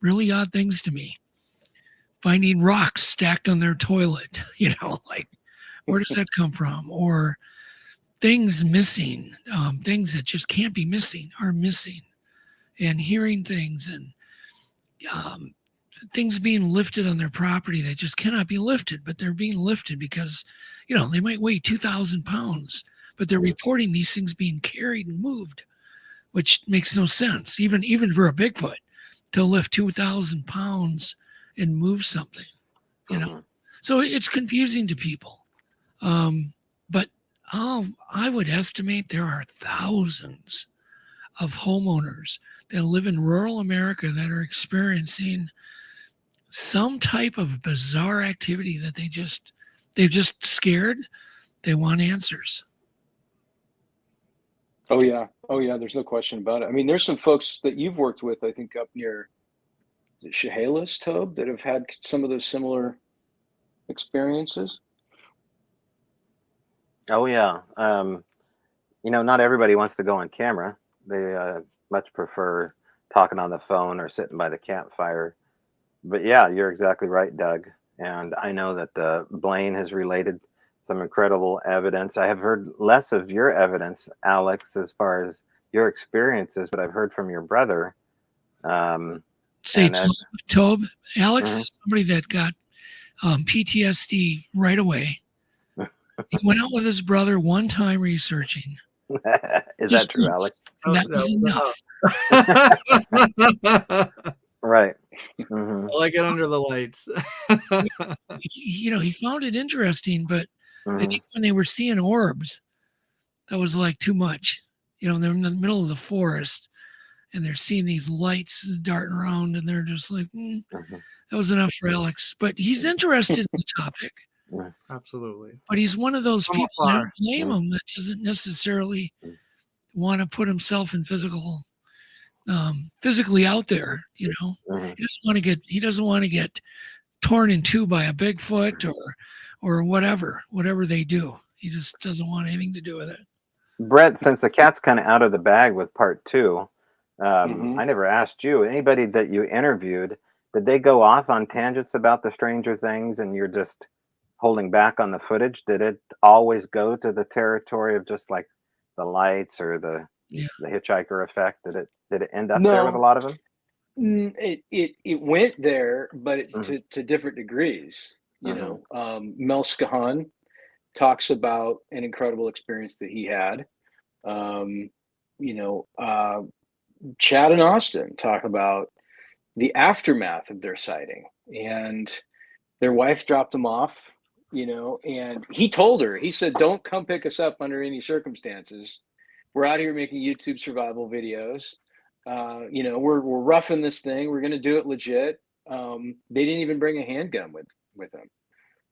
S2: really odd things to me. Finding rocks stacked on their toilet, like where does that come from? Or things missing, things that just can't be missing are missing, and hearing things and things being lifted on their property that just cannot be lifted, but they're being lifted because, they might weigh 2,000 pounds, but they're reporting these things being carried and moved, which makes no sense. Even for a Bigfoot to lift 2,000 pounds and move something, So it's confusing to people. But I would estimate there are thousands of homeowners that live in rural America that are experiencing some type of bizarre activity that they're just scared. They want answers.
S3: Oh yeah. There's no question about it. I mean, there's some folks that you've worked with, I think, up near Chehalis, Tobe, that have had some of those similar experiences.
S4: Oh yeah. Not everybody wants to go on camera. They much prefer talking on the phone or sitting by the campfire. But yeah, you're exactly right, Doug. And I know that Blaine has related some incredible evidence. I have heard less of your evidence, Alex, as far as your experiences, but I've heard from your brother.
S2: Say, Tobe, Alex is somebody that got PTSD right away. He went out with his brother one time researching.
S4: Is that true, Alex?
S2: That was enough.
S4: Right.
S1: I like it under the lights.
S2: He found it interesting, but I think when they were seeing orbs, that was like too much. They're in the middle of the forest and they're seeing these lights darting around, and they're just like, that was enough for Alex. But he's interested in the topic.
S1: Absolutely.
S2: But he's one of those people, I don't blame him, that doesn't necessarily want to put himself in physically out there. He doesn't want to get torn in two by a Bigfoot or whatever they do. He just doesn't want anything to do with it.
S4: Brett, since the cat's kind of out of the bag with part 2, I never asked you, anybody that you interviewed, did they go off on tangents about the stranger things and you're just holding back on the footage? Did it always go to the territory of just like the lights or the hitchhiker effect? Did it end up there with a lot of them?
S3: It went there, but to different degrees. Mel Skahan talks about an incredible experience that he had. Chad and Austin talk about the aftermath of their sighting, and their wife dropped them off and he told her, he said, don't come pick us up under any circumstances. We're out here making YouTube survival videos. We're roughing this thing. We're going to do it legit. They didn't even bring a handgun with them,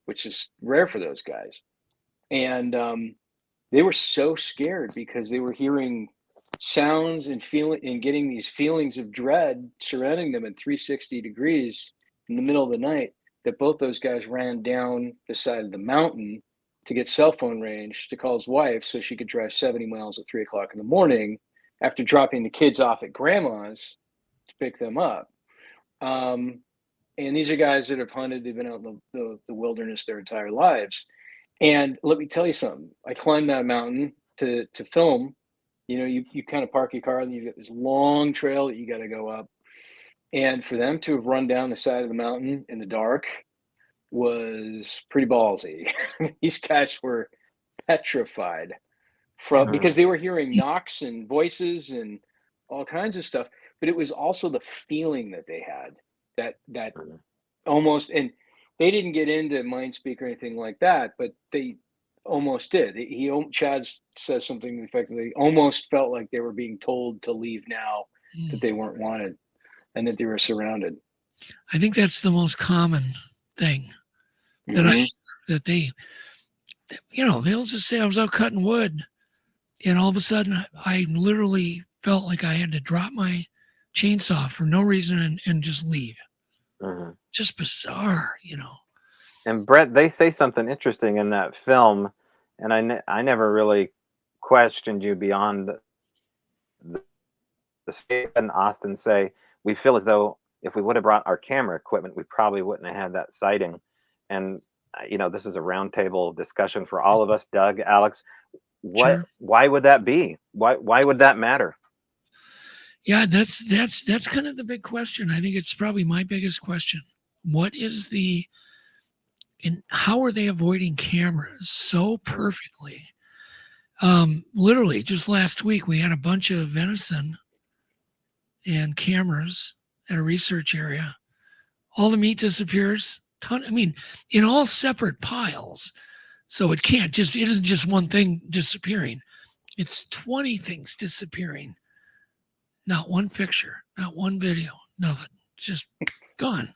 S3: which is rare for those guys. And they were so scared because they were hearing sounds and getting these feelings of dread surrounding them at 360 degrees in the middle of the night, that both those guys ran down the side of the mountain to get cell phone range to call his wife so she could drive 70 miles at 3:00 in the morning after dropping the kids off at grandma's to pick them up. And these are guys that have hunted. They've been out in the wilderness their entire lives. And let me tell you something. I climbed that mountain to film. You kind of park your car and you get this long trail that you got to go up. And for them to have run down the side of the mountain in the dark was pretty ballsy. These guys were petrified because they were hearing knocks and voices and all kinds of stuff. But it was also the feeling that they had that almost, and they didn't get into mind speak or anything like that, but they almost did. Chad says something to the effect that they almost felt like they were being told to leave now, that they weren't wanted and that they were surrounded.
S2: I think that's the most common thing that they'll just say, I was out cutting wood, and all of a sudden I literally felt like I had to drop my chainsaw for no reason and just leave. Just bizarre,
S4: And Brett, they say something interesting in that film, and I never really questioned you beyond the state. And Austin say, we feel as though if we would have brought our camera equipment, we probably wouldn't have had that sighting. And this is a roundtable discussion for all of us. Doug, Alex, why would that be? Why would that matter?
S2: Yeah, that's kind of the big question. I think it's probably my biggest question. What is and how are they avoiding cameras so perfectly? Literally just last week, we had a bunch of venison and cameras at a research area. All the meat disappears. In all separate piles. So it isn't just one thing disappearing. It's 20 things disappearing. Not one picture, not one video, nothing. Just gone.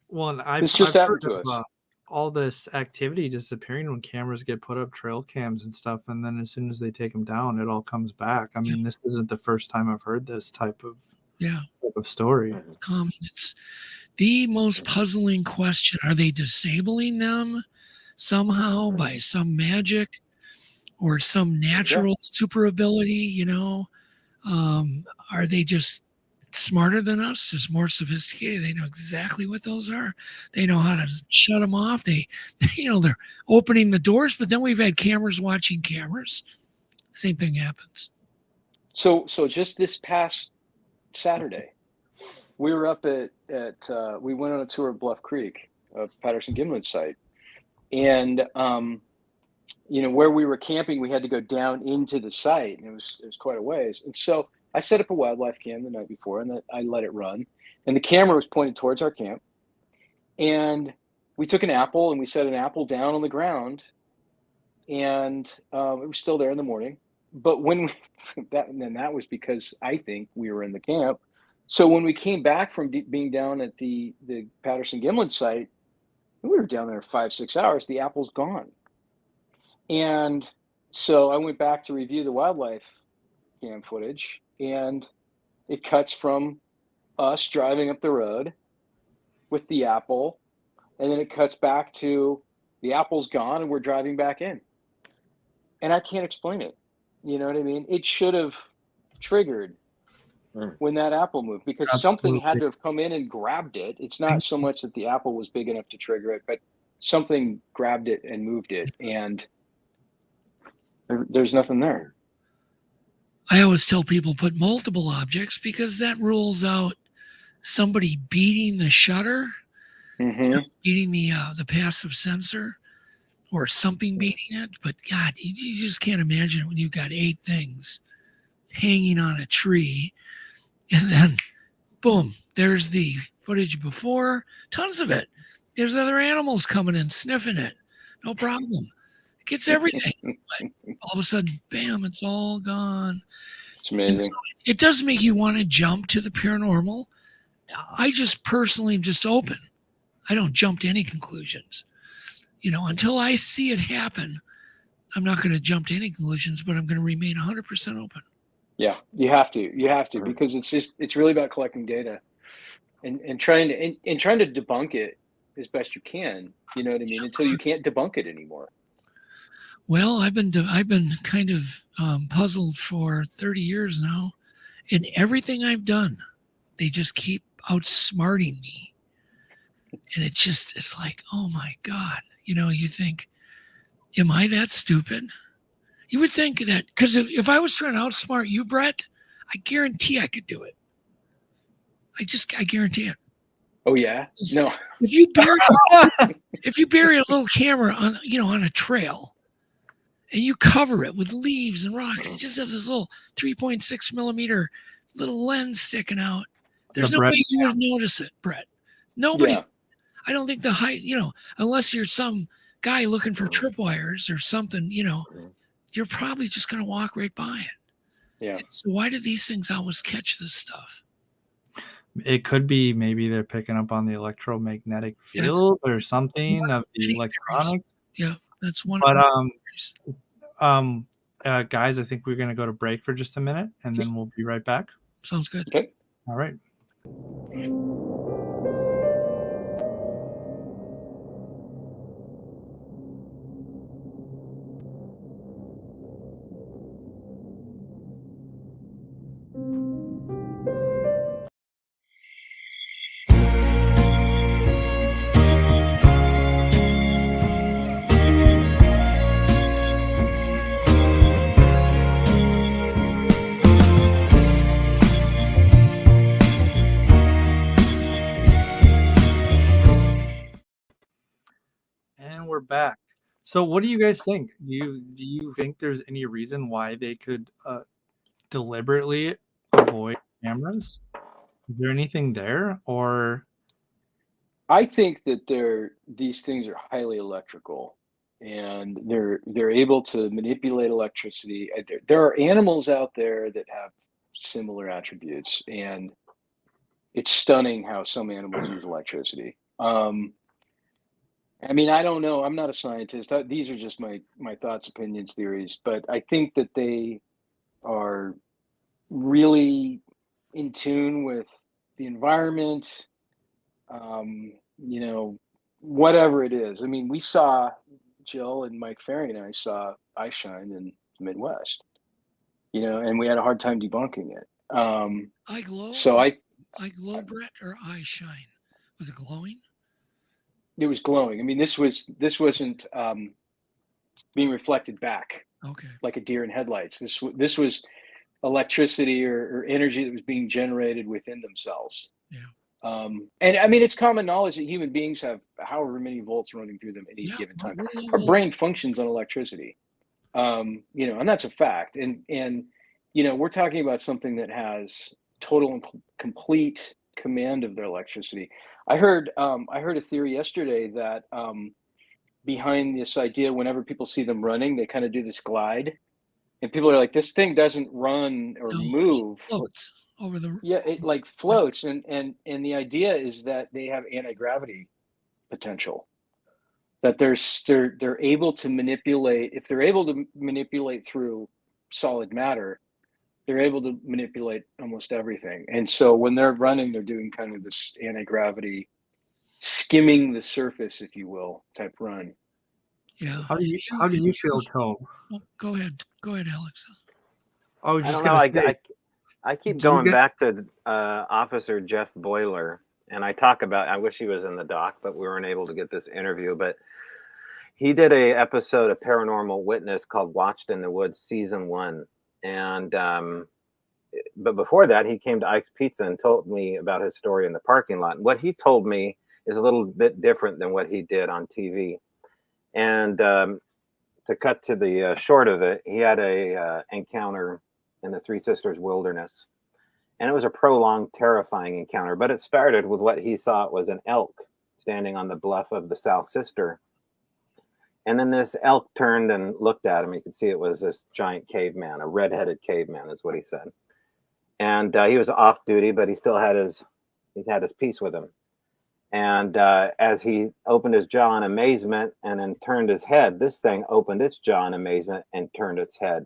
S1: Well, and
S3: I've happened to us.
S1: All this activity disappearing when cameras get put up, trail cams and stuff, and then as soon as they take them down, it all comes back. I mean, this isn't the first time I've heard this type of story.
S2: It's the most puzzling question. Are they disabling them somehow by some magic or some natural super ability? Are they just smarter than us, just more sophisticated? They know exactly what those are. They know how to shut them off. They're opening the doors, but then we've had cameras watching cameras. Same thing happens.
S3: So just this past Saturday, we were up we went on a tour of Bluff Creek, of Patterson Gimlin site. And, where we were camping, we had to go down into the site, and it was quite a ways. And so I set up a wildlife cam the night before, and I let it run. And the camera was pointed towards our camp. And we took an apple, and we set an apple down on the ground. And it was still there in the morning. But that was because I think we were in the camp. So when we came back from being down at the Patterson Gimlin site, we were down there 5-6 hours, the apple's gone. And so I went back to review the wildlife cam footage, and it cuts from us driving up the road with the apple, and then it cuts back to the apple's gone and we're driving back in. And I can't explain it. You know what I mean? It should have triggered when that apple moved, because something had to have come in and grabbed it. It's not so much that the apple was big enough to trigger it, but something grabbed it and moved it, and there's nothing there.
S2: I always tell people put multiple objects, because that rules out somebody beating the shutter, beating the passive sensor, or something beating it. But God, you just can't imagine when you've got 8 things hanging on a tree, and then boom, there's the footage before, tons of it. There's other animals coming in, sniffing it. no problem. It gets everything. But all of a sudden, bam, it's all gone.
S3: It's
S2: And
S3: amazing.
S2: so it does make you want to jump to the paranormal. I just personally am just open. I don't jump to any conclusions. Until I see it happen, I'm not going to jump to any conclusions, but I'm going to remain 100% open.
S3: Yeah, you have to, because it's really about collecting data and trying to debunk it as best you can. You know what I mean? Until you can't debunk it anymore.
S2: Well, I've been kind of puzzled for 30 years now. In everything I've done, they just keep outsmarting me. And it's like, oh my God. You think, am I that stupid? You would think that, because if I was trying to outsmart you, Brett, I guarantee I could do it. I guarantee it.
S3: Oh yeah? No.
S2: If you bury a little camera on a trail, and you cover it with leaves and rocks, you just have this little 3.6 millimeter little lens sticking out. There's no way you would notice it, Brett. Nobody.
S3: Yeah.
S2: I don't think the height, unless you're some guy looking for tripwires or something, you're probably just going to walk right by it.
S3: Yeah.
S2: So why do these things always catch this stuff?
S1: It could be maybe they're picking up on the electromagnetic field or something of the electronics.
S2: Yeah, that's one.
S1: But guys, I think we're going to go to break for just a minute, and then we'll be right back.
S2: Sounds good.
S3: Okay.
S1: All right. And we're back. So what do you guys think? Do you think there's any reason why they could deliberately avoid cameras? Is there anything there, or
S3: I think that these things are highly electrical, and they're able to manipulate electricity. There are animals out there that have similar attributes, and it's stunning how some animals use electricity. I mean, I don't know. I'm not a scientist. These are just my thoughts, opinions, theories. But I think that they are really in tune with the environment. Whatever it is. I mean, we saw Jill and Mike Ferry and I saw eye shine in the Midwest. And we had a hard time debunking it.
S2: I glow.
S3: So
S2: I glow, Brett, or I shine. Was it glowing?
S3: It was glowing. I mean, this wasn't being reflected back.
S2: Okay.
S3: Like a deer in headlights. This was electricity or energy that was being generated within themselves.
S2: Yeah.
S3: And I mean, it's common knowledge that human beings have however many volts running through them at any given time. Our brain functions on electricity, and that's a fact. And we're talking about something that has total and complete command of their electricity. I heard a theory yesterday that behind this idea, whenever people see them running, they kind of do this glide, and people are like, "This thing doesn't run or move;
S2: it floats over the."
S3: Yeah, it like floats, and the idea is that they have anti-gravity potential. That they're able to manipulate. If they're able to manipulate through solid matter, they're able to manipulate almost everything. And so when they're running, they're doing kind of this anti-gravity, skimming the surface, if you will, type run.
S2: Yeah.
S1: How do you feel, Tone?
S2: Oh, go ahead, Alex.
S1: I was just
S4: going
S1: to say.
S4: I keep going back to Officer Jeff Boiler, and I talk about. I wish he was in the doc, but we weren't able to get this interview. But he did a episode of Paranormal Witness called "Watched in the Woods" Season 1, and but before that, he came to Ike's Pizza and told me about his story in the parking lot. And what he told me is a little bit different than what he did on TV. And to cut to the short of it, he had a encounter in the Three Sisters Wilderness. And it was a prolonged, terrifying encounter. But it started with what he thought was an elk standing on the bluff of the South Sister. And then this elk turned and looked at him. You could see it was this giant caveman, a red-headed caveman, is what he said. And he was off duty, but he still had his piece with him. And as he opened his jaw in amazement and then turned his head, this thing opened its jaw in amazement and turned its head.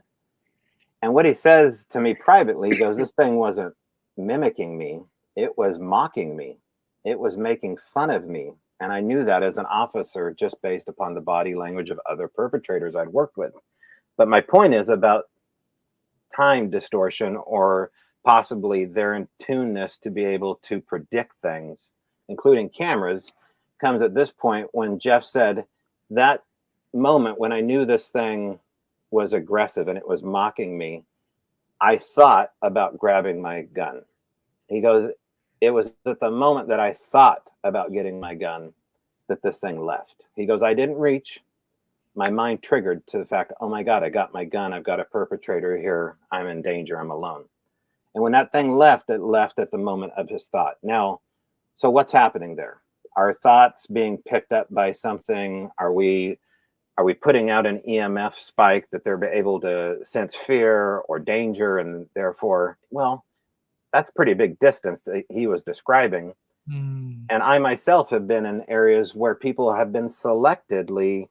S4: And what he says to me privately, he goes, this thing wasn't mimicking me. It was mocking me. It was making fun of me. And I knew that as an officer, just based upon the body language of other perpetrators I'd worked with. But my point is about time distortion, or possibly their in tuneness to be able to predict things, including cameras, comes at this point when Jeff said, that moment when I knew this thing was aggressive and it was mocking me, I thought about grabbing my gun. He goes, it was at the moment that I thought about getting my gun that this thing left. He goes, I didn't reach. My mind triggered to the fact, oh my God, I got my gun. I've got a perpetrator here. I'm in danger. I'm alone. And when that thing left, it left at the moment of his thought. Now, so what's happening there? Are thoughts being picked up by something? Are we putting out an EMF spike that they're able to sense fear or danger, and therefore, well, that's a pretty big distance that he was describing. And I myself have been in areas where people have been selectively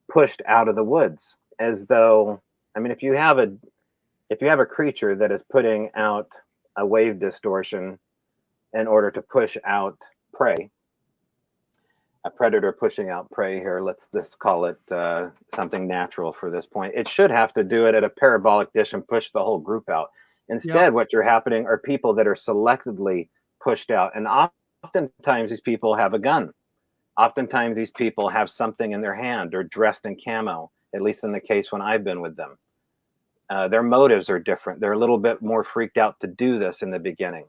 S4: pushed out of the woods, as though, I mean, if you have a creature that is putting out a wave distortion in order to push out prey, a predator pushing out prey here, let's just call it something natural for this point. It should have to do it at a parabolic dish and push the whole group out. Instead, what you're happening are people that are selectively pushed out. And oftentimes these people have a gun. Oftentimes these people have something in their hand or dressed in camo, at least in the case when I've been with them. Their motives are different. They're a little bit more freaked out to do this in the beginning.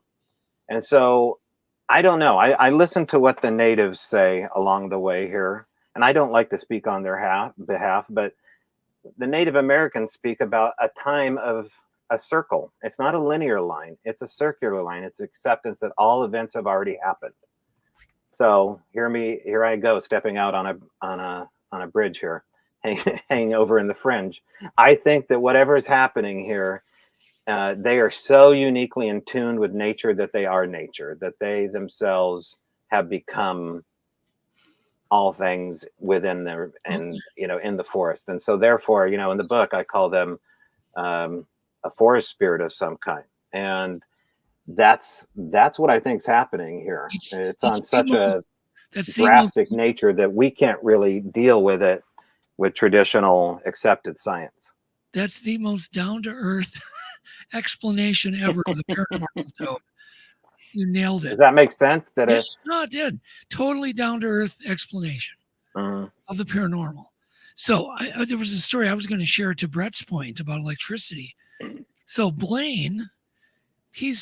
S4: And so I don't know. I listen to what the natives say along the way here, and I don't like to speak on their behalf, but the Native Americans speak about a time of a circle. It's not a linear line. It's a circular line. It's acceptance that all events have already happened. So here I go, stepping out on a bridge here, hanging over in the fringe. I think that whatever is happening here, they are so uniquely in tune with nature that they are nature, that they themselves have become all things within their, and in the forest. And so therefore, in the book, I call them a forest spirit of some kind. And that's what I think is happening here. It's on such a drastic nature that we can't really deal with it with traditional accepted science.
S2: That's the most down-to-earth explanation ever of the paranormal. So you nailed it.
S4: Does that make sense?
S2: No, it did. Totally down-to-earth explanation of the paranormal. So there was a story I was going to share to Brett's point about electricity. So Blaine, he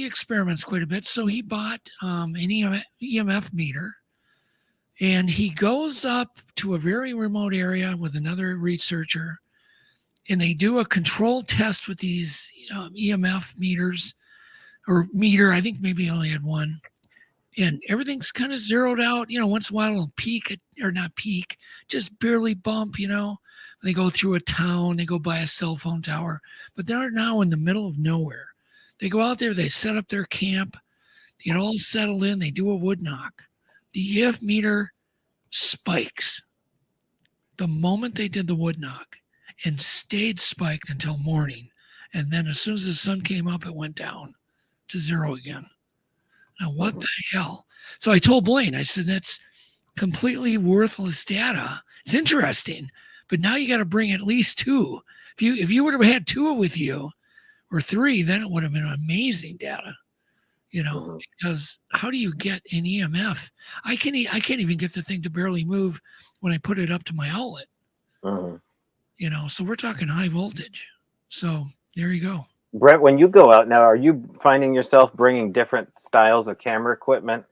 S2: experiments quite a bit. So he bought an EMF meter, and he goes up to a very remote area with another researcher, and they do a controlled test with these EMF meters, or meter. I think maybe he only had one, and everything's kind of zeroed out. Once in a while it'll peak, or not peak, just barely bump. They go through a town, they go by a cell phone tower, but they're now in the middle of nowhere. They go out there, they set up their camp, they get all settled in, they do a wood knock. The EF meter spikes the moment they did the wood knock, and stayed spiked until morning. And then as soon as the sun came up, it went down to zero again. Now, what the hell? So I told Blaine, I said, that's completely worthless data. It's interesting, but now you got to bring at least two. If you would have had two with you, or three, then it would have been amazing data. Because how do you get an EMF? I can't even get the thing to barely move when I put it up to my outlet. So we're talking high voltage. So there you go.
S4: Brett, when you go out now, are you finding yourself bringing different styles of camera equipment,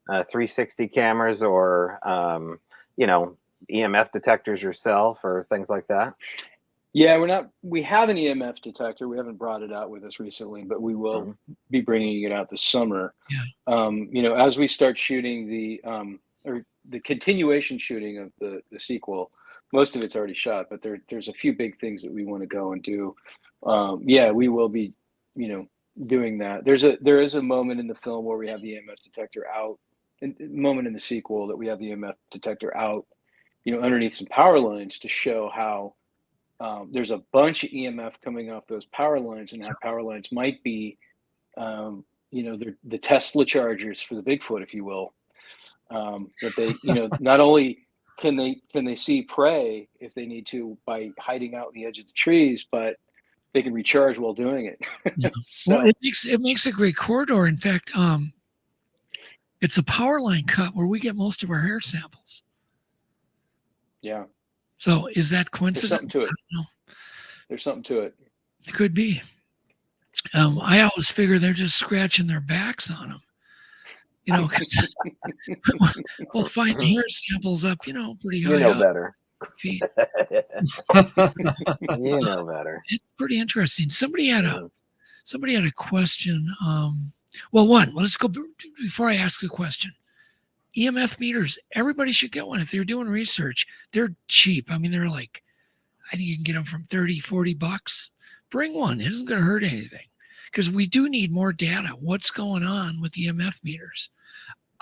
S4: 360 cameras, or EMF detectors yourself, or things like that?
S3: Yeah, we have an EMF detector. We haven't brought it out with us recently, but we will be bringing it out this summer. Yeah. As we start shooting the continuation shooting of the sequel, most of it's already shot, but there's a few big things that we want to go and do. Yeah, we will be, doing that. There is a moment in the film where we have the EMF detector out, and a moment in the sequel that we have the EMF detector out, underneath some power lines to show how there's a bunch of EMF coming off those power lines, and how power lines might be, they're the Tesla chargers for the Bigfoot, if you will. That they, not only can they see prey if they need to by hiding out in the edge of the trees, but they can recharge while doing it.
S2: Yeah.
S3: So,
S2: Well, it makes a great corridor. In fact, it's a power line cut where we get most of our hair samples.
S3: yeah,
S2: So is that
S3: there's
S2: coincidence?
S3: something to it.
S2: I don't know.
S3: There's something to it.
S2: It could be. I always figure they're just scratching their backs on them. Because we'll find hair samples up, pretty high
S4: You know
S2: up.
S4: better.
S2: Feet.
S4: You know better.
S2: It's pretty interesting. Somebody had a question. Let's go before I ask the question. EMF meters, everybody should get one if they're doing research. They're cheap. I mean, they're like, I think you can get them from $30-$40. Bring one. It isn't going to hurt anything, because we do need more data. What's going on with EMF meters?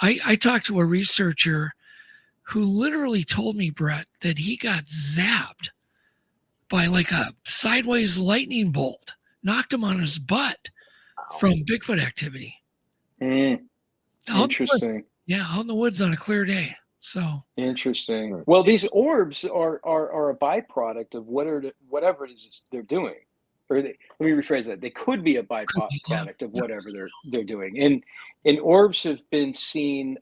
S2: I talked to a researcher who literally told me, Brett, that he got zapped by like a sideways lightning bolt, knocked him on his butt from Bigfoot activity.
S3: Interesting.
S2: Out in the woods on a clear day. So
S3: Interesting. Well, these orbs are a byproduct of whatever it is they're doing. Let me rephrase that. They could be a byproduct of whatever they're doing. And orbs have been seen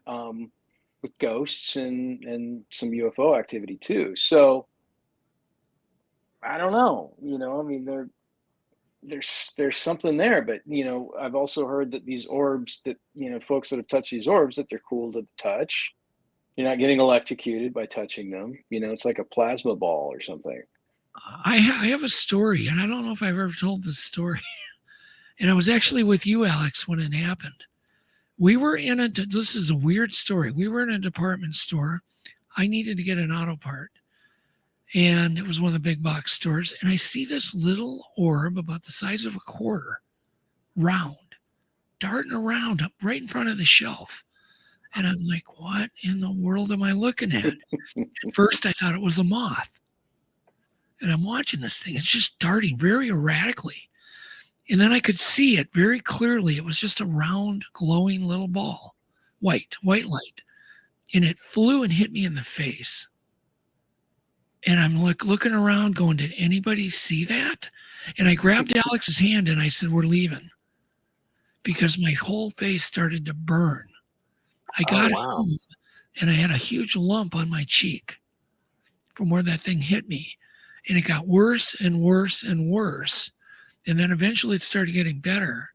S3: with ghosts and some UFO activity too. So I don't know. I mean, there's something there, but I've also heard that these orbs that folks that have touched these orbs, that they're cool to touch. You're not getting electrocuted by touching them. It's like a plasma ball or something.
S2: I have a story, and I don't know if I've ever told this story. And I was actually with you, Alex, when it happened. We were this is a weird story. We were in a department store. I needed to get an auto part. And it was one of the big box stores. And I see this little orb about the size of a quarter, round, darting around up right in front of the shelf. And I'm like, what in the world am I looking at? At first, I thought it was a moth. And I'm watching this thing. It's just darting very erratically. And then I could see it very clearly. It was just a round, glowing little ball, white light. And it flew and hit me in the face. And I'm like looking around going, did anybody see that? And I grabbed Alex's hand and I said, we're leaving. Because my whole face started to burn. I got home and I had a huge lump on my cheek from where that thing hit me. And it got worse and worse and worse. And then eventually it started getting better.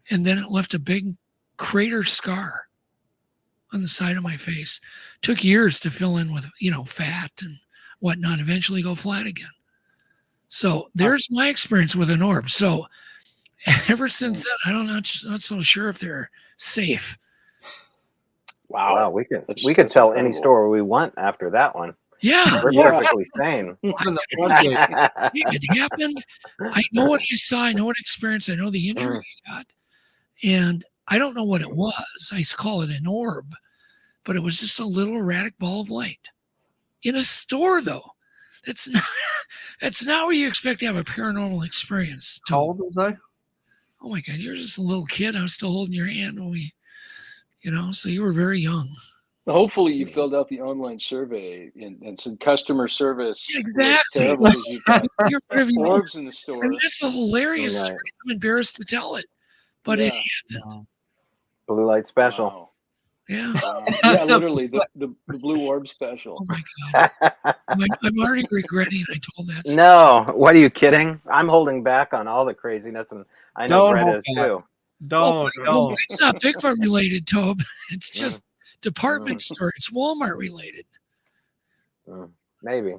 S2: And then it left a big crater scar on the side of my face. Took years to fill in with, fat and whatnot, eventually go flat again. So there's my experience with an orb. So ever since then, I'm not so sure if they're safe.
S3: Wow.
S4: We could tell any story we want after that one.
S2: Yeah.
S4: We're perfectly sane.
S2: It happened. I know what I saw. I know what experience. I know the injury I got. And I don't know what it was. I call it an orb. But it was just a little erratic ball of light. In a store, though. That's not where you expect to have a paranormal experience.
S1: How old was I?
S2: Oh, my God. You're just a little kid. I was still holding your hand when we, so you were very young.
S3: Hopefully you filled out the online survey and some customer service.
S2: Exactly.
S3: Terrible as you got orbs in the store.
S2: I mean, that's a hilarious story. I'm embarrassed to tell it, but it happened.
S4: Blue light special.
S3: Wow.
S2: Yeah.
S3: Yeah, literally the blue orb special.
S2: Oh my God. I'm already regretting I told that story.
S4: No, what are you kidding? I'm holding back on all the craziness, and I know Brett is too.
S1: Don't.
S2: It's not Bigfoot related, Tobe. It's just department store. It's Walmart related.
S4: Maybe.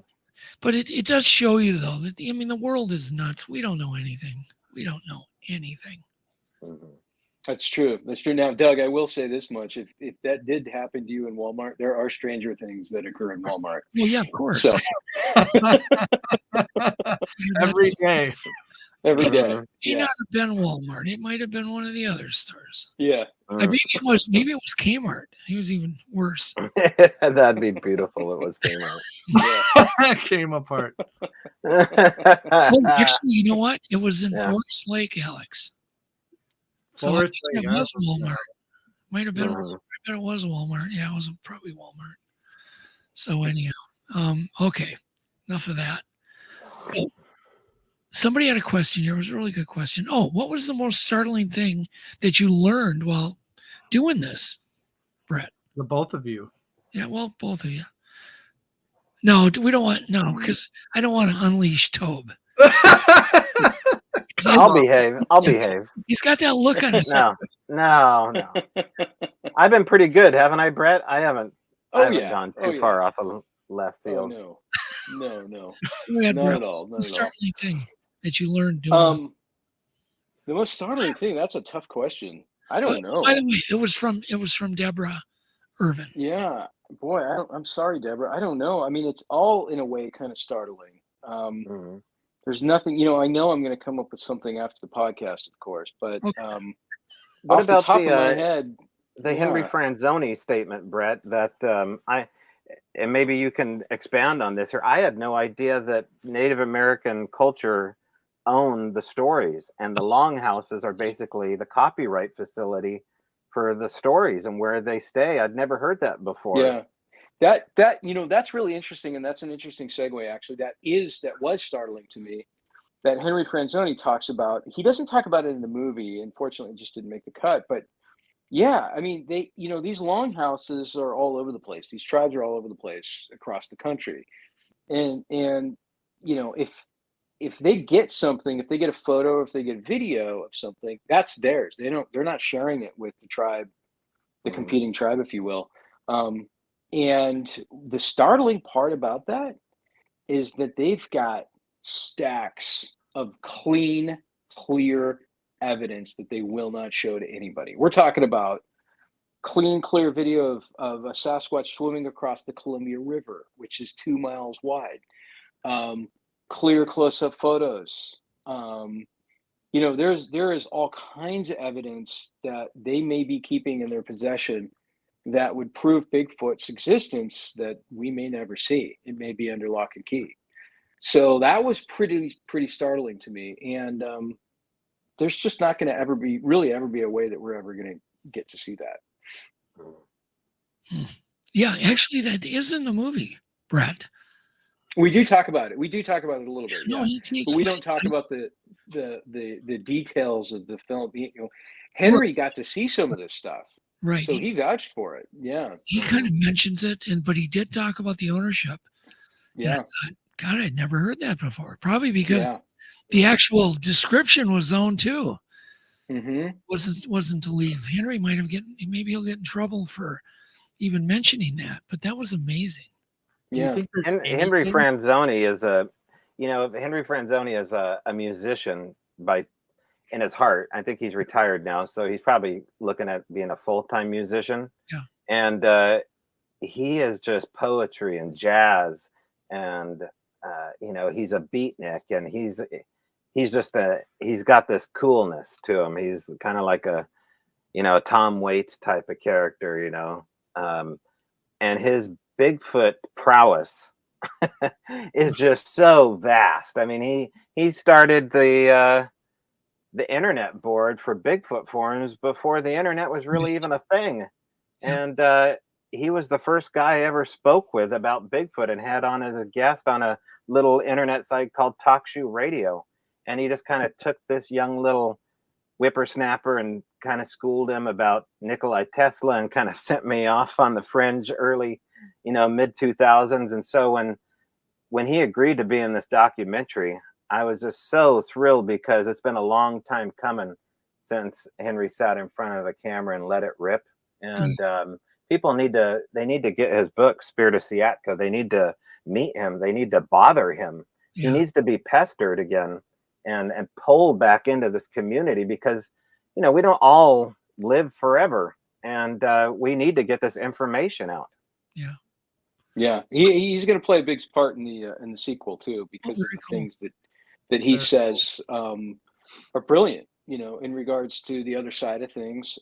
S2: But it does show you, though, that the world is nuts. We don't know anything. We don't know anything.
S4: Mm-hmm.
S3: That's true. That's true. Now, Doug, I will say this much: if that did happen to you in Walmart, there are stranger things that occur in Walmart.
S2: Well, yeah, of course.
S3: So
S1: Every day.
S3: every day,
S4: Mhm.
S2: May not have been Walmart. It might have been one of the other stores.
S3: yeah.
S2: Maybe it was Kmart. He was even worse.
S4: That'd be beautiful. It was Kmart.
S3: Yeah.
S1: Came apart.
S2: Oh, actually, you know what? It was in
S4: Yeah.
S2: Forest Lake, Alex. So I
S1: Forest
S2: think
S1: Lake,
S2: it was
S1: that's what's
S2: Walmart. Might have been.
S4: Mhm.
S2: I bet it was Walmart. Yeah, it was probably Walmart. So anyhow, okay, enough of that. So, somebody had a question here. It was a really good question. Oh, what was the most startling thing that you learned while doing this, Brett?
S1: The both of you.
S2: Yeah, well, both of you. No, we don't want because I don't want to unleash Tobe. 'Cause
S4: I'll behave. I'll behave.
S2: He's got that look on his
S4: No. I've been pretty good, haven't I, Brett? I haven't gone too far off of left
S3: Oh
S4: field.
S3: no.
S2: Go ahead,
S3: Not
S2: Brett.
S3: at all.
S2: What's the
S3: Not at all.
S2: startling thing that you learned doing this?
S3: The most startling thing, that's a tough question. I don't know.
S2: By the way, it was from Deborah Irvin.
S3: Yeah, boy, I'm sorry, Deborah. I don't know. I mean, it's all in a way kind of startling.
S4: Mhm.
S3: There's nothing, I know I'm going to come up with something after the podcast, of course, but
S2: Okay.
S4: What
S3: off the
S4: about
S3: top of my head,
S4: the Henry
S3: yeah.
S4: Franzoni statement, Brett? That and maybe you can expand on this. Or I had no idea that Native American culture owned the stories, and the longhouses are basically the copyright facility for the stories and where they stay. I'd never heard that before.
S3: Yeah. That's really interesting, and that's an interesting segue, actually. That was startling to me. That Henry Franzoni talks about. He doesn't talk about it in the movie. Unfortunately, it just didn't make the cut. But yeah, I mean, these longhouses are all over the place. These tribes are all over the place across the country, and if they get something, if they get a photo, if they get video of something, that's theirs. They're not sharing it with the tribe, the
S4: Mhm.
S3: competing tribe, if you will. And the startling part about that is that they've got stacks of clean, clear evidence that they will not show to anybody. We're talking about clean, clear video of a Sasquatch swimming across the Columbia River, which is 2 miles wide. Clear close-up photos. There is all kinds of evidence that they may be keeping in their possession that would prove Bigfoot's existence that we may never see. It may be under lock and key. So that was pretty startling to me. And there's just not going to ever be a way that we're ever going to get to see that.
S2: Yeah, actually, that is in the movie, Brett.
S3: We do talk about it. We do talk about it a little bit.
S2: No,
S3: Yeah.
S2: he
S3: But we don't talk about the details of the film. Henry got to see some of this stuff.
S2: right.
S3: So he vouched for it. Yeah.
S2: He kind of mentions it, but he did talk about the ownership. And I
S3: Yeah.
S2: thought, God, I'd never heard that before. Probably because
S3: Yeah.
S2: the actual description was zoned too.
S3: Mm-hmm.
S2: Wasn't to leave. Henry maybe he'll get in trouble for even mentioning that, but that was amazing.
S1: Do you
S3: Yeah.
S1: think there's
S4: Henry
S1: anything-
S4: Franzoni is Henry Franzoni is a musician in his heart. I think he's retired now, so he's probably looking at being a full-time musician.
S2: Yeah.
S4: And he is just poetry and jazz, and he's a beatnik, and he's got this coolness to him. He's kind of like a Tom Waits type of character, and his Bigfoot prowess is just so vast. I mean, he started the internet board for Bigfoot forums before the internet was really even a thing. And he was the first guy I ever spoke with about Bigfoot and had on as a guest on a little internet site called TalkShoe Radio. And he just kind of took this young little whippersnapper and kind of schooled him about Nikola Tesla and kind of sent me off on the fringe early, mid 2000s. And so when he agreed to be in this documentary, I was just so thrilled because it's been a long time coming since Henry sat in front of a camera and let it rip. And people need to get his book, Spirit of Siatka. They need to meet him. They need to bother him.
S2: Yeah.
S4: He needs to be pestered again and pulled back into this community because, we don't all live forever, and we need to get this information out.
S2: Yeah.
S3: Yeah, he's going to play a big part in the sequel too, because of
S2: very
S3: the
S2: cool.
S3: things that he
S1: Very
S3: says are brilliant. In regards to the other side of things.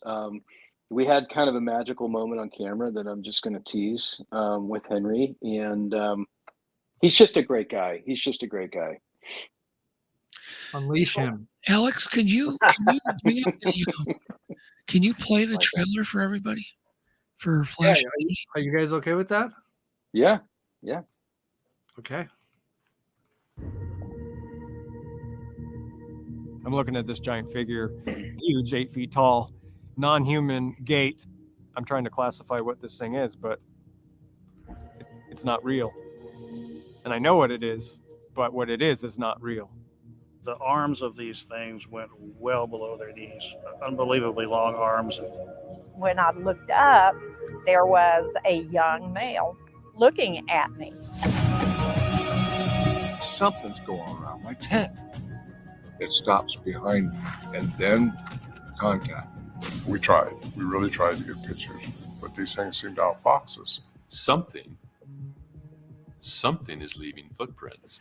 S3: We had kind of a magical moment on camera that I'm just going to tease with Henry, and he's just a great guy. He's just a great guy.
S1: Unleash
S2: So,
S1: him.
S2: Alex, can you bring up can you play the
S4: Like that.
S2: trailer for everybody for
S1: Yeah,
S2: Flash?
S1: are you guys okay with that?
S3: Yeah.
S1: Okay.
S5: I'm looking at this giant figure, huge, 8 feet tall, non-human gait. I'm trying to classify what this thing is, but it's not real. And I know what it is, but what it is not real.
S6: The arms of these things went well below their knees, unbelievably long arms.
S7: When I looked up, there was a young male looking at me.
S8: Something's going around my tent. It stops behind me, and then contact.
S9: We tried. We really tried to get pictures, but these things seem to outfox us.
S10: Something is leaving footprints.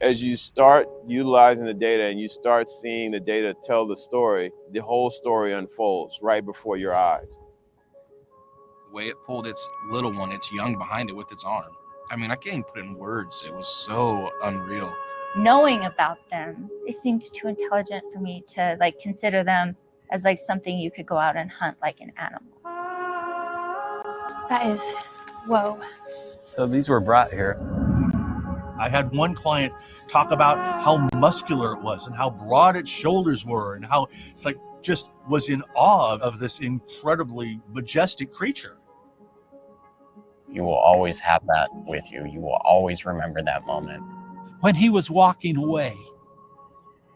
S11: As you start utilizing the data and you start seeing the data tell the story, the whole story unfolds right before your eyes.
S12: The way it pulled its little one, its young, behind it with its arm. I mean, I can't even put it in words. It was so unreal.
S13: Knowing about them, they seemed too intelligent for me to consider them as something you could go out and hunt like an animal. That is, whoa.
S14: So these were brought here.
S6: I had one client talk about how muscular it was and how broad its shoulders were and how it's just was in awe of this incredibly majestic creature.
S14: You will always have that with you. You will always remember that moment.
S15: When he was walking away,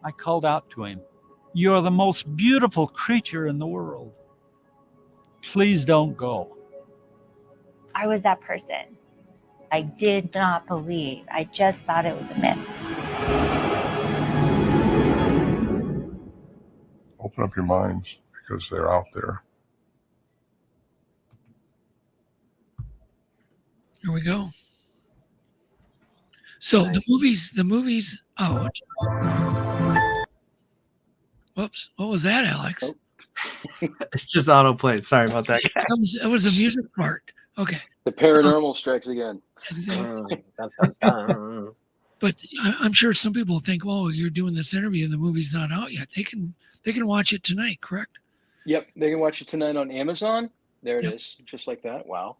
S15: I called out to him, "You're the most beautiful creature in the world. Please don't go."
S13: I was that person. I did not believe. I just thought it was a myth.
S9: Open up your minds because they're out there.
S2: Here we go. So the movies. Oh, whoops! What was that, Alex?
S1: It's just autoplay. Sorry about that.
S2: That was a music part. Okay.
S3: The paranormal strikes again.
S2: Exactly. But I'm sure some people think, "Oh, you're doing this interview, and the movie's not out yet." They can watch it tonight, correct?
S3: Yep, they can watch it tonight on Amazon. There it is, just like that. Wow.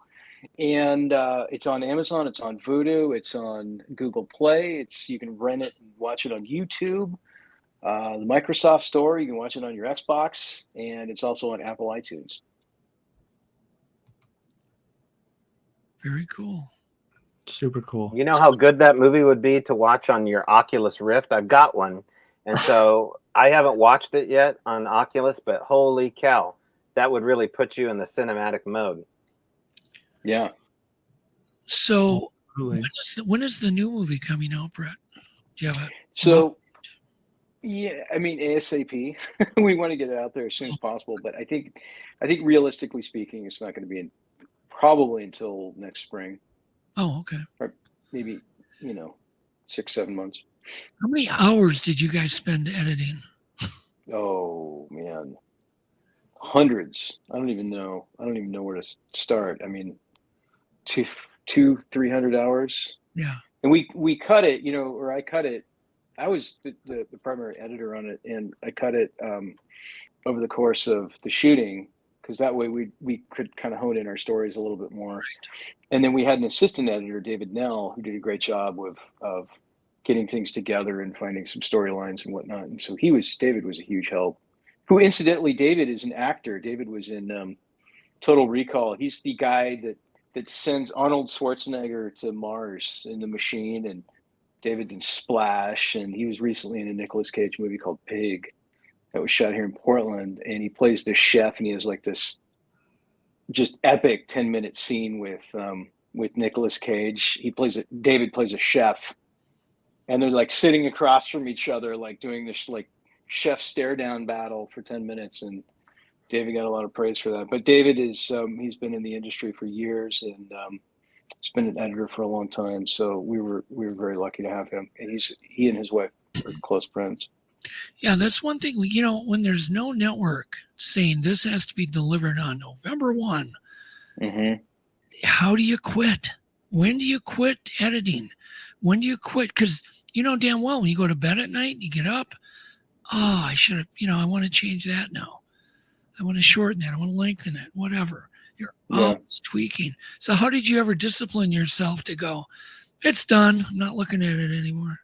S3: And it's on Amazon, it's on Vudu, it's on Google Play. You can rent it and watch it on YouTube. The Microsoft Store, you can watch it on your Xbox, and it's also on Apple iTunes.
S2: Very cool.
S1: Super cool.
S4: You know how good that movie would be to watch on your Oculus Rift? I've got one. And so I haven't watched it yet on Oculus, but holy cow, that would really put you in the cinematic mode.
S3: Yeah.
S2: So when is the new movie coming out, Brett? Do you have a
S3: Yeah, I mean ASAP. We want to get it out there as soon as possible, but I think realistically speaking, it's not going to be probably until next spring.
S2: Oh, okay.
S3: Or maybe 6-7 months.
S2: How many hours did you guys spend editing?
S3: Oh man, hundreds. I don't even know where to start. I mean, 200-300 hours.
S2: Yeah.
S3: And we cut it, or I cut it. I was the primary editor on it, and I cut it over the course of the shooting, because that way we could kind of hone in our stories a little bit more.
S2: Right.
S3: And then we had an assistant editor, David Nell, who did a great job of getting things together and finding some storylines and whatnot. And so David was a huge help. Who incidentally, David is an actor. David was in Total Recall. He's the guy that sends Arnold Schwarzenegger to Mars in the machine, and David's in Splash, and he was recently in a Nicolas Cage movie called Pig that was shot here in Portland, and he plays this chef, and he has this just epic 10-minute scene with Nicolas Cage. David plays a chef, and they're sitting across from each other, doing this chef stare down battle for 10 minutes, and David got a lot of praise for that. But David is he's been in the industry for years, and he's been an editor for a long time. So we were very lucky to have him, and he and his wife are close friends.
S2: Yeah, that's one thing. When there's no network saying this has to be delivered on November 1, how do you quit? When do you quit editing? When do you quit? Because you know damn well when you go to bed at night, you get up, I should have, I want to change that now. I want to shorten that. I want to lengthen it, whatever. You're always tweaking. So how did you ever discipline yourself to go, it's done, I'm not looking at it anymore?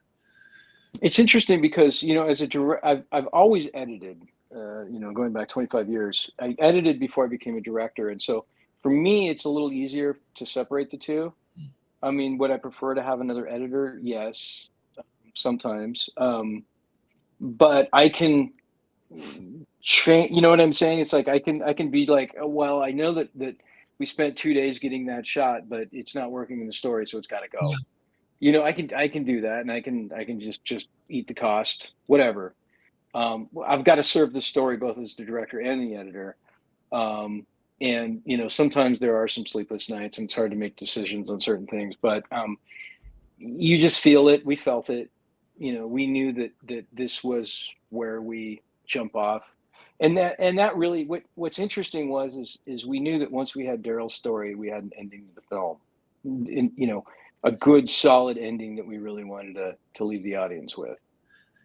S3: It's interesting because, as a director, I've always edited, going back 25 years. I edited before I became a director. And so for me, it's a little easier to separate the two. I mean, would I prefer to have another editor? Yes, sometimes. But I can change, you know what I'm saying? It's like I can be like, oh, well, I know that we spent 2 days getting that shot, but it's not working in the story, so it's got to go. Yeah. I can do that, and I can just eat the cost, whatever. I've got to serve the story both as the director and the editor. And sometimes there are some sleepless nights, and it's hard to make decisions on certain things. But you just feel it. We felt it. We knew that this was where we jump off, and that really what's interesting is we knew that once we had Daryl's story, we had an ending to the film, and a good solid ending that we really wanted to leave the audience with.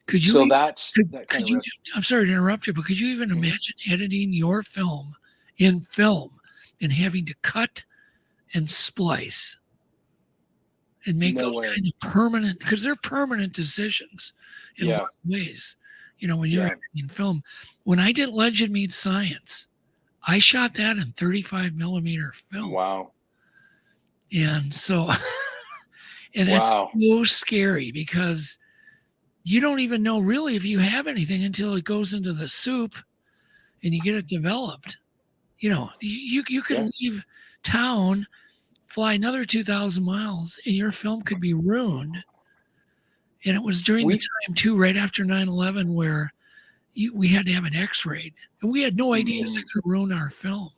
S2: Could you?
S3: So
S2: I'm sorry to interrupt you, but could you even imagine editing your film in film and having to cut and splice and make those kind of permanent, because they're permanent decisions in a lot of ways. When you're editing film, when I did Legend Meets Science, I shot that in 35 millimeter film.
S3: Wow.
S2: And so, it's so scary because you don't even know really if you have anything until it goes into the soup and you get it developed. You could leave town, fly another 2,000 miles, and your film could be ruined. And it was during the time, too, right after 9/11, where we had to have an X-ray. And we had no idea it could ruin our film.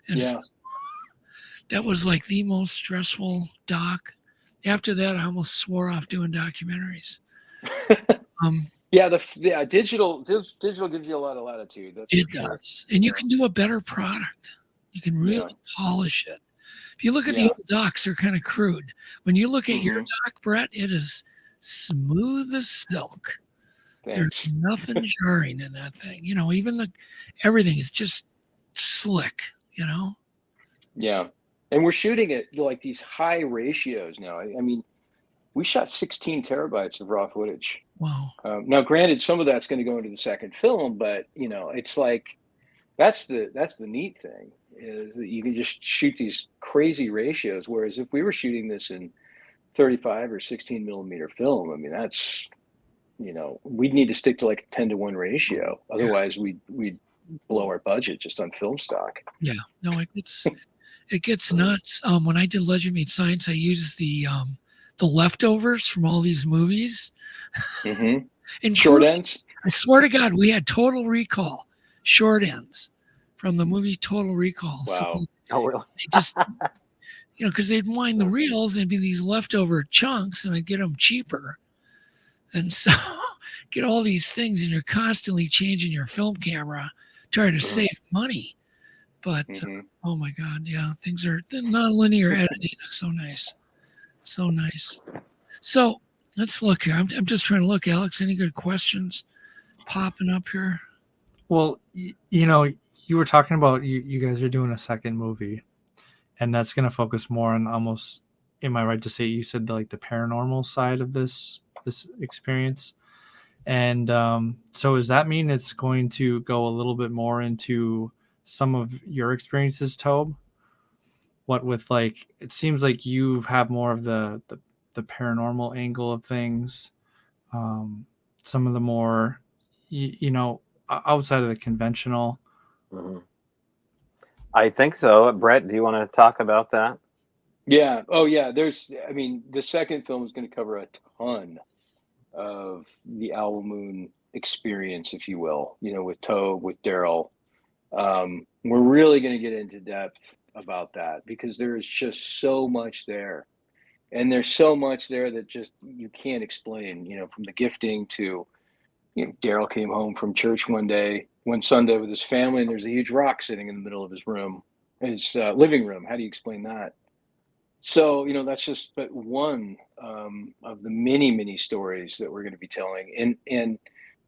S2: And so that was like the most stressful doc. After that, I almost swore off doing documentaries.
S3: Digital gives you a lot of latitude.
S2: It does. And you can do a better product. You can really polish it. If you look at the old docs, they're kind of crude. When you look at your doc, Brett, it is smooth as silk.
S3: Thanks.
S2: There's nothing jarring in that thing. Even everything is just slick,
S3: Yeah. And we're shooting at like these high ratios now. I mean, we shot 16 terabytes of raw footage.
S2: Wow.
S3: Now, granted, some of that's going to go into the second film, but it's like that's the neat thing is that you can just shoot these crazy ratios. Whereas if we were shooting this in 35 or 16 millimeter film, I mean, that's we'd need to stick to like a 10-to-1 ratio. Otherwise, we'd blow our budget just on film stock.
S2: Yeah. No, it gets nuts. When I did Legend Meets Science, I used the leftovers from all these movies.
S3: And
S2: short ends. I swear to God, we had Total Recall short ends from the movie Total Recall.
S3: Wow.
S2: So
S4: really?
S2: They just, because they'd wind the reels and it'd be these leftover chunks, and I'd get them cheaper. And so get all these things, and you're constantly changing your film camera, trying to save money. But oh my God, the non-linear editing is so nice. So nice. So let's look here. I'm just trying to look, Alex. Any good questions popping up here?
S1: Well, you were talking about you guys are doing a second movie, and that's going to focus more on almost, am I right to say you said like the paranormal side of this experience? And so does that mean it's going to go a little bit more into some of your experiences, Tobe? What with like, it seems like you have more of the paranormal angle of things, some of the more outside of the conventional.
S4: I think so. Brett, do you want to talk about that?
S3: Yeah. Oh yeah. The second film is going to cover a ton of the Owl Moon experience, if you will, with Tobe, with Daryl. We're really going to get into depth about that because there is just so much there. And there's so much there that just you can't explain, from the gifting to, Daryl came home from church one Sunday with his family, and there's a huge rock sitting in the middle of his room, his living room. How do you explain that? So, that's just but one of the many, many stories that we're going to be telling. And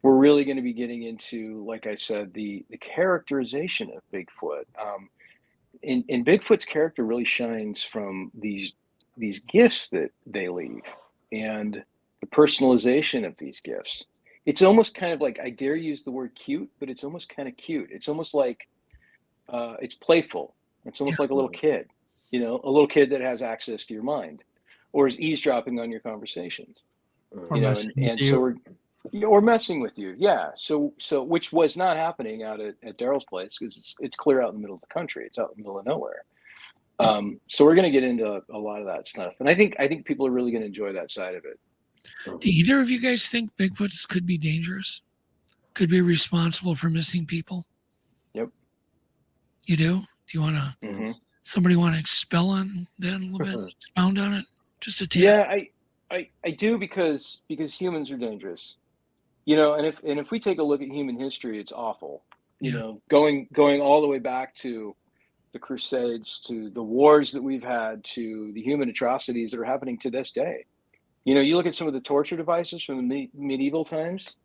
S3: we're really going to be getting into, like I said, the characterization of Bigfoot. And Bigfoot's character really shines from these gifts that they leave and the personalization of these gifts. It's almost kind of like, I dare use the word cute, but it's almost kind of cute. It's almost like it's playful. It's almost like a little kid, a little kid that has access to your mind or is eavesdropping on your conversations.
S1: Or messing with you.
S3: Or messing with you. Yeah. So which was not happening out at Daryl's place because it's clear out in the middle of the country. It's out in the middle of nowhere. So we're going to get into a lot of that stuff. And I think people are really going to enjoy that side of it.
S2: Do either of you guys think Bigfoots could be dangerous? Could be responsible for missing people?
S3: Yep.
S2: You do? Do you want to, somebody want to expel on that a little bit? Expound on it? Just a tad?
S3: Yeah, I do because humans are dangerous. And if we take a look at human history, it's awful. Going all the way back to the Crusades, to the wars that we've had, to the human atrocities that are happening to this day. You look at some of the torture devices from the medieval times,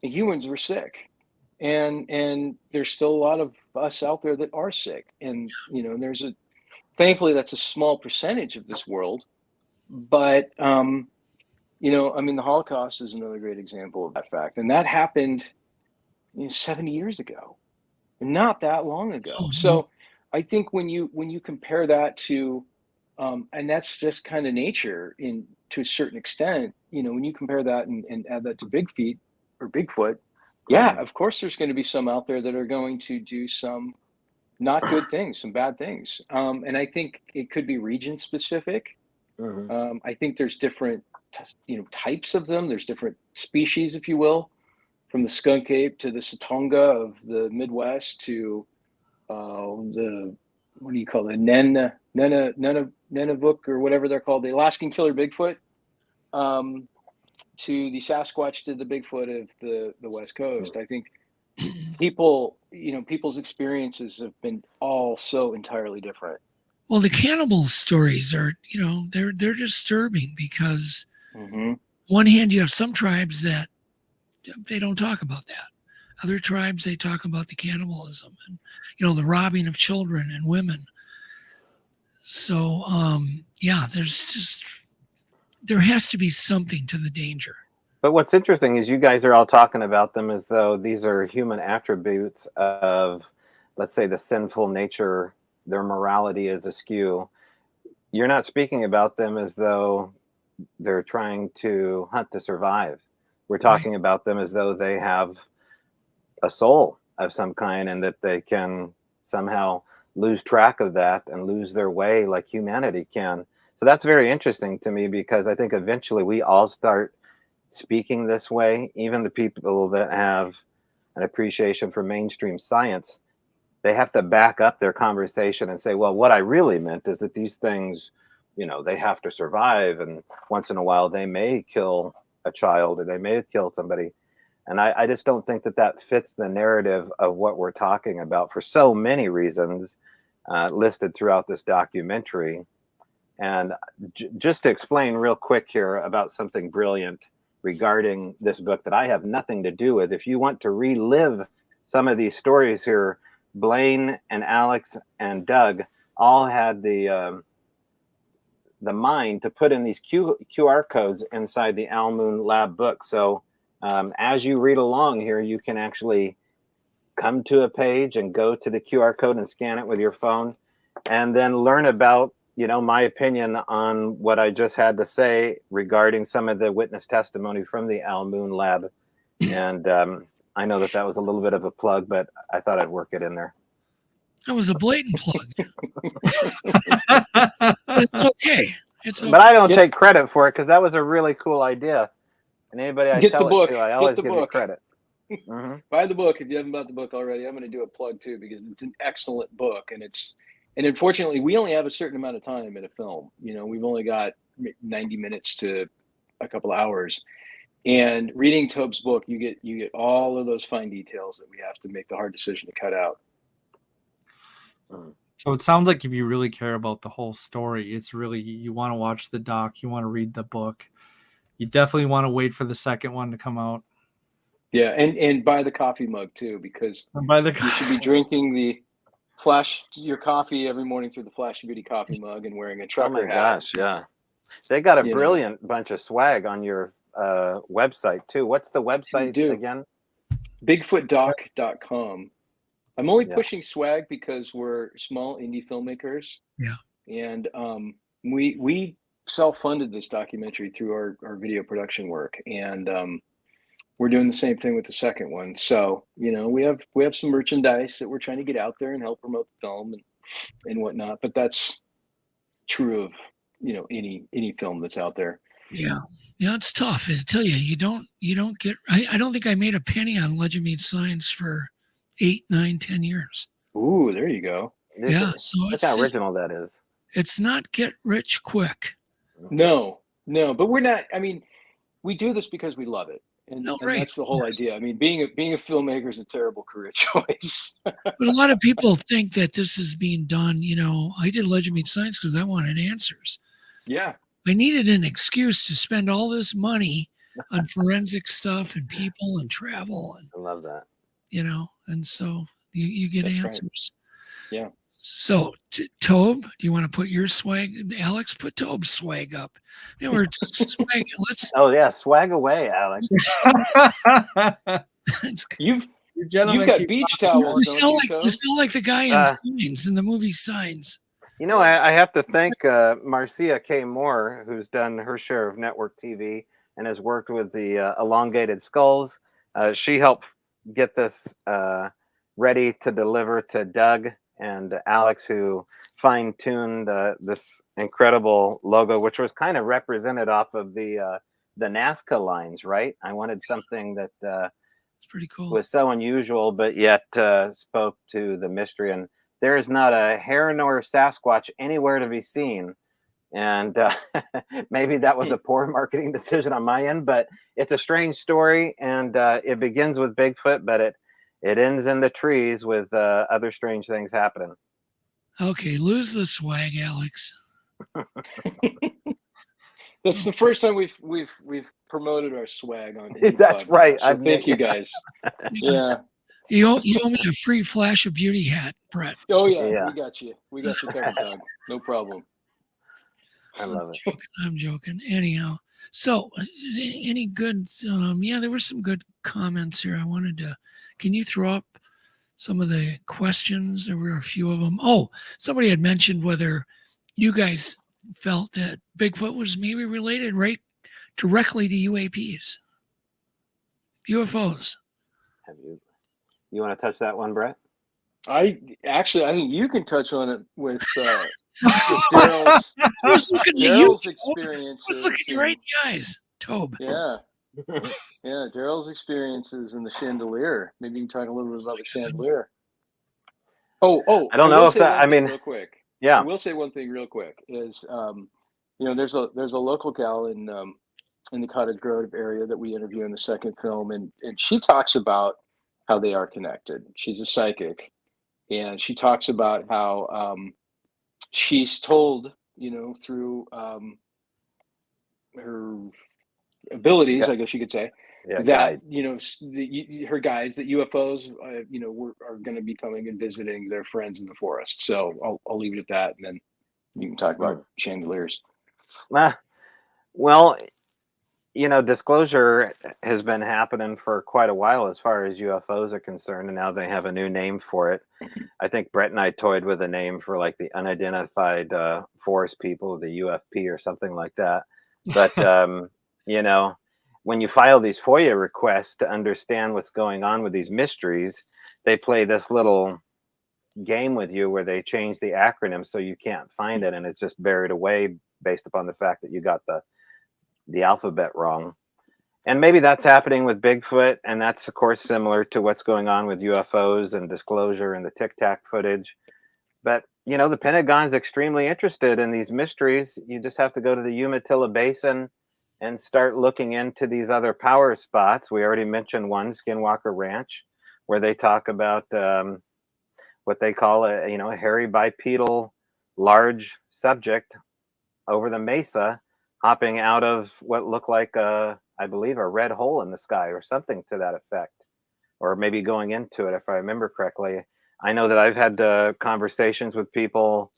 S3: and humans were sick. And there's still a lot of us out there that are sick. And, thankfully that's a small percentage of this world. But, the Holocaust is another great example of that fact. And that happened 70 years ago, not that long ago. So I think when you compare that to, and that's just kind of nature to a certain extent, when you compare that and add that to Bigfoot, yeah, of course there's going to be some out there that are going to do some not good things, some bad things. And I think it could be region specific. I think there's different, types of them. There's different species, if you will, from the skunk ape to the Satonga of the Midwest to what do you call it? Nunavut or whatever they're called, the Alaskan killer Bigfoot, to the Sasquatch to the Bigfoot of the West Coast. I think people's experiences have been all so entirely different.
S2: Well, the cannibal stories are, they're disturbing because one hand you have some tribes that they don't talk about that. Other tribes, they talk about the cannibalism and, the robbing of children and women. So, there has to be something to the danger.
S4: But what's interesting is you guys are all talking about them as though these are human attributes of, let's say, the sinful nature, their morality is askew. You're not speaking about them as though they're trying to hunt to survive. We're talking about them as though they have a soul of some kind and that they can somehow lose track of that and lose their way like humanity can. So that's very interesting to me because I think eventually we all start speaking this way. Even the people that have an appreciation for mainstream science, they have to back up their conversation and say, well, what I really meant is that these things, they have to survive. And once in a while, they may kill a child or they may kill somebody. And I just don't think that fits the narrative of what we're talking about for so many reasons listed throughout this documentary. And just to explain real quick here about something brilliant regarding this book that I have nothing to do with. If you want to relive some of these stories here, Blaine and Alex and Doug all had the mind to put in these QR codes inside the Al Moon Lab book. So as you read along here, you can actually come to a page and go to the QR code and scan it with your phone and then learn about, my opinion on what I just had to say regarding some of the witness testimony from the Al Moon Lab. And I know that was a little bit of a plug, but I thought I'd work it in there.
S2: That was a blatant plug. It's okay.
S4: But I don't take credit for it because that was a really cool idea. And anybody I
S3: Get
S4: tell
S3: the book.
S4: it to, I always
S3: Get the
S4: give you
S3: book.
S4: credit.
S3: Buy the book if you haven't bought the book already. I'm going to do a plug too because it's an excellent book, and unfortunately we only have a certain amount of time in a film. We've only got 90 minutes to a couple hours, and reading Tobe's book, you get all of those fine details that we have to make the hard decision to cut out.
S1: So it sounds like if you really care about the whole story, it's really, you want to watch the doc, you want to read the book. You definitely want to wait for the second one to come out.
S3: Yeah, and buy the coffee mug too, because you should be drinking your coffee every morning through the Flash Beauty coffee mug and wearing a trucker
S4: Oh my
S3: hat.
S4: gosh, yeah. They got a brilliant bunch of swag on your website too. What's the website again?
S3: Bigfootdoc.com. I'm only pushing swag because we're small indie filmmakers.
S2: Yeah.
S3: And we self-funded this documentary through our video production work. And we're doing the same thing with the second one. So, we have some merchandise that we're trying to get out there and help promote the film and whatnot. But that's true of, any film that's out there.
S2: Yeah. Yeah, it's tough. I tell you, you don't get, I don't think I made a penny on Legend Meets Science for 8, 9, 10 years.
S3: Ooh, there you go.
S2: Yeah. So
S4: look how original that is.
S2: It's not get rich quick.
S3: No, but we're not, we do this because we love it. And that's the whole idea. Being a filmmaker is a terrible career choice.
S2: But a lot of people think that this is being done, I did Legend Meets Science because I wanted answers.
S3: Yeah.
S2: I needed an excuse to spend all this money on forensic stuff and people and travel. And,
S4: I love that.
S2: And so you get
S3: That's
S2: answers.
S3: Right. Yeah.
S2: So, Tobe, do you want to put your swag? Alex, put Tobe's swag up. We're swagging. Let's.
S4: Oh yeah, swag away, Alex.
S3: You've got beach towels.
S2: You sound like the guy in Signs, in the movie Signs.
S4: I have to thank Marcia K. Moore, who's done her share of network TV and has worked with the elongated skulls. She helped get this ready to deliver to Doug and Alex, who fine-tuned this incredible logo, which was kind of represented off of the Nazca lines, right? I wanted something that
S2: it's pretty cool,
S4: was so unusual, but yet spoke to the mystery. And there is not a hair nor Sasquatch anywhere to be seen. And maybe that was a poor marketing decision on my end, but it's a strange story, and it begins with Bigfoot, but it ends in the trees with other strange things happening.
S2: Okay, lose the swag, Alex.
S3: That's the first time we've promoted our swag on.
S4: That's
S3: podcast.
S4: right.
S3: So thank you guys. Yeah.
S2: You owe me a free Flash of Beauty hat, Brett.
S3: Oh yeah. We got you. We got you covered, Doug. No problem.
S4: I love it.
S2: I'm joking. Anyhow, so any good? There were some good comments here. I wanted to. Can you throw up some of the questions? There were a few of them. Oh, somebody had mentioned whether you guys felt that Bigfoot was maybe related right directly to UAPs, UFOs.
S4: You want to touch that one, Brett?
S3: I think you can touch on it with Daryl's experience.
S2: I was looking you right in the eyes, Tobe.
S3: Yeah. Yeah, Daryl's experiences in the chandelier. Maybe you can talk a little bit about the chandelier. Oh!
S4: I don't know if that.
S3: Real quick.
S4: Yeah.
S3: I will say one thing real quick is, there's a local gal in the Cottage Grove area that we interview in the second film, and she talks about how they are connected. She's a psychic, and she talks about how she's told, through her abilities, I guess you could say, that her guides, that UFOs are going to be coming and visiting their friends in the forest. So I'll leave it at that, and then you can talk about chandeliers.
S4: Well, disclosure has been happening for quite a while as far as UFOs are concerned, and now they have a new name for it. I think Brett and I toyed with a name for like the unidentified forest people, the UFP or something like that. But when you file these FOIA requests to understand what's going on with these mysteries, they play this little game with you where they change the acronym so you can't find it, and it's just buried away based upon the fact that you got the alphabet wrong. And maybe that's happening with Bigfoot, and that's of course similar to what's going on with UFOs and disclosure and the Tic Tac footage. But the Pentagon's extremely interested in these mysteries. You just have to go to the Umatilla Basin and start looking into these other power spots. We already mentioned one, Skinwalker Ranch, where they talk about what they call a hairy bipedal large subject over the mesa, hopping out of what looked like I believe a red hole in the sky or something to that effect, or maybe going into it, if I remember correctly. I know that I've had conversations with people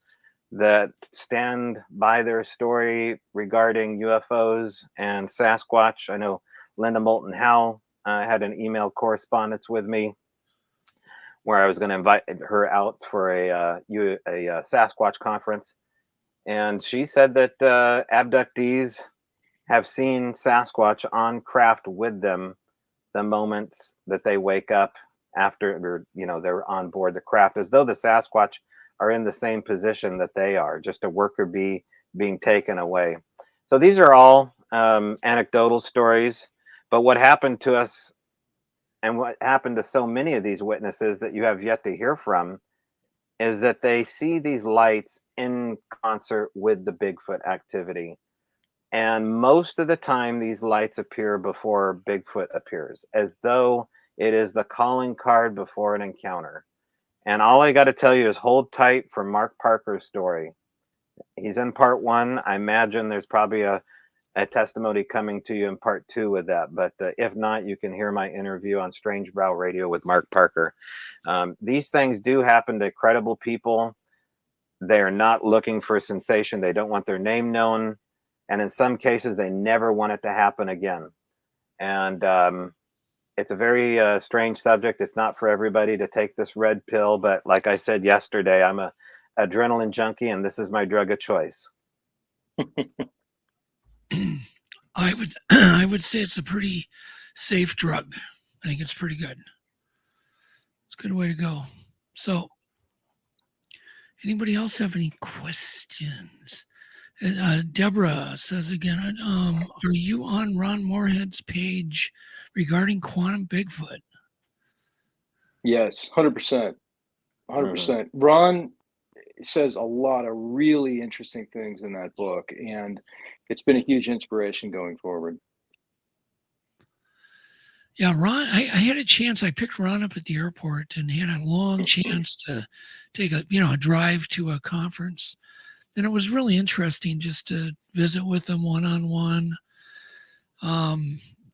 S4: that stand by their story regarding UFOs and Sasquatch. I know Linda Moulton Howe had an email correspondence with me where I was going to invite her out for a Sasquatch conference. And she said that abductees have seen Sasquatch on craft with them the moments that they wake up after they're on board the craft, as though the Sasquatch are in the same position that they are, just a worker bee being taken away. So these are all anecdotal stories, but what happened to us and what happened to so many of these witnesses that you have yet to hear from is that they see these lights in concert with the Bigfoot activity. And most of the time, these lights appear before Bigfoot appears, as though it is the calling card before an encounter. And all I got to tell you is hold tight for Mark Parker's story. He's in part 1. I imagine there's probably a testimony coming to you in part 2 with that. But if not, you can hear my interview on Strange Brow Radio with Mark Parker. These things do happen to credible people. They're not looking for a sensation. They don't want their name known. And in some cases, they never want it to happen again. And it's a very strange subject. It's not for everybody to take this red pill. But like I said yesterday, I'm a adrenaline junkie, and this is my drug of choice.
S2: I would say it's a pretty safe drug. I think it's pretty good. It's a good way to go. So, anybody else have any questions? Deborah says again, are you on Ron Moorhead's page regarding quantum Bigfoot?
S3: Yes, 100%. 100%. Ron says a lot of really interesting things in that book, and it's been a huge inspiration going forward.
S2: Yeah, Ron, I had a chance. I picked Ron up at the airport and had a long chance to take a drive to a conference. And it was really interesting just to visit with him one-on-one,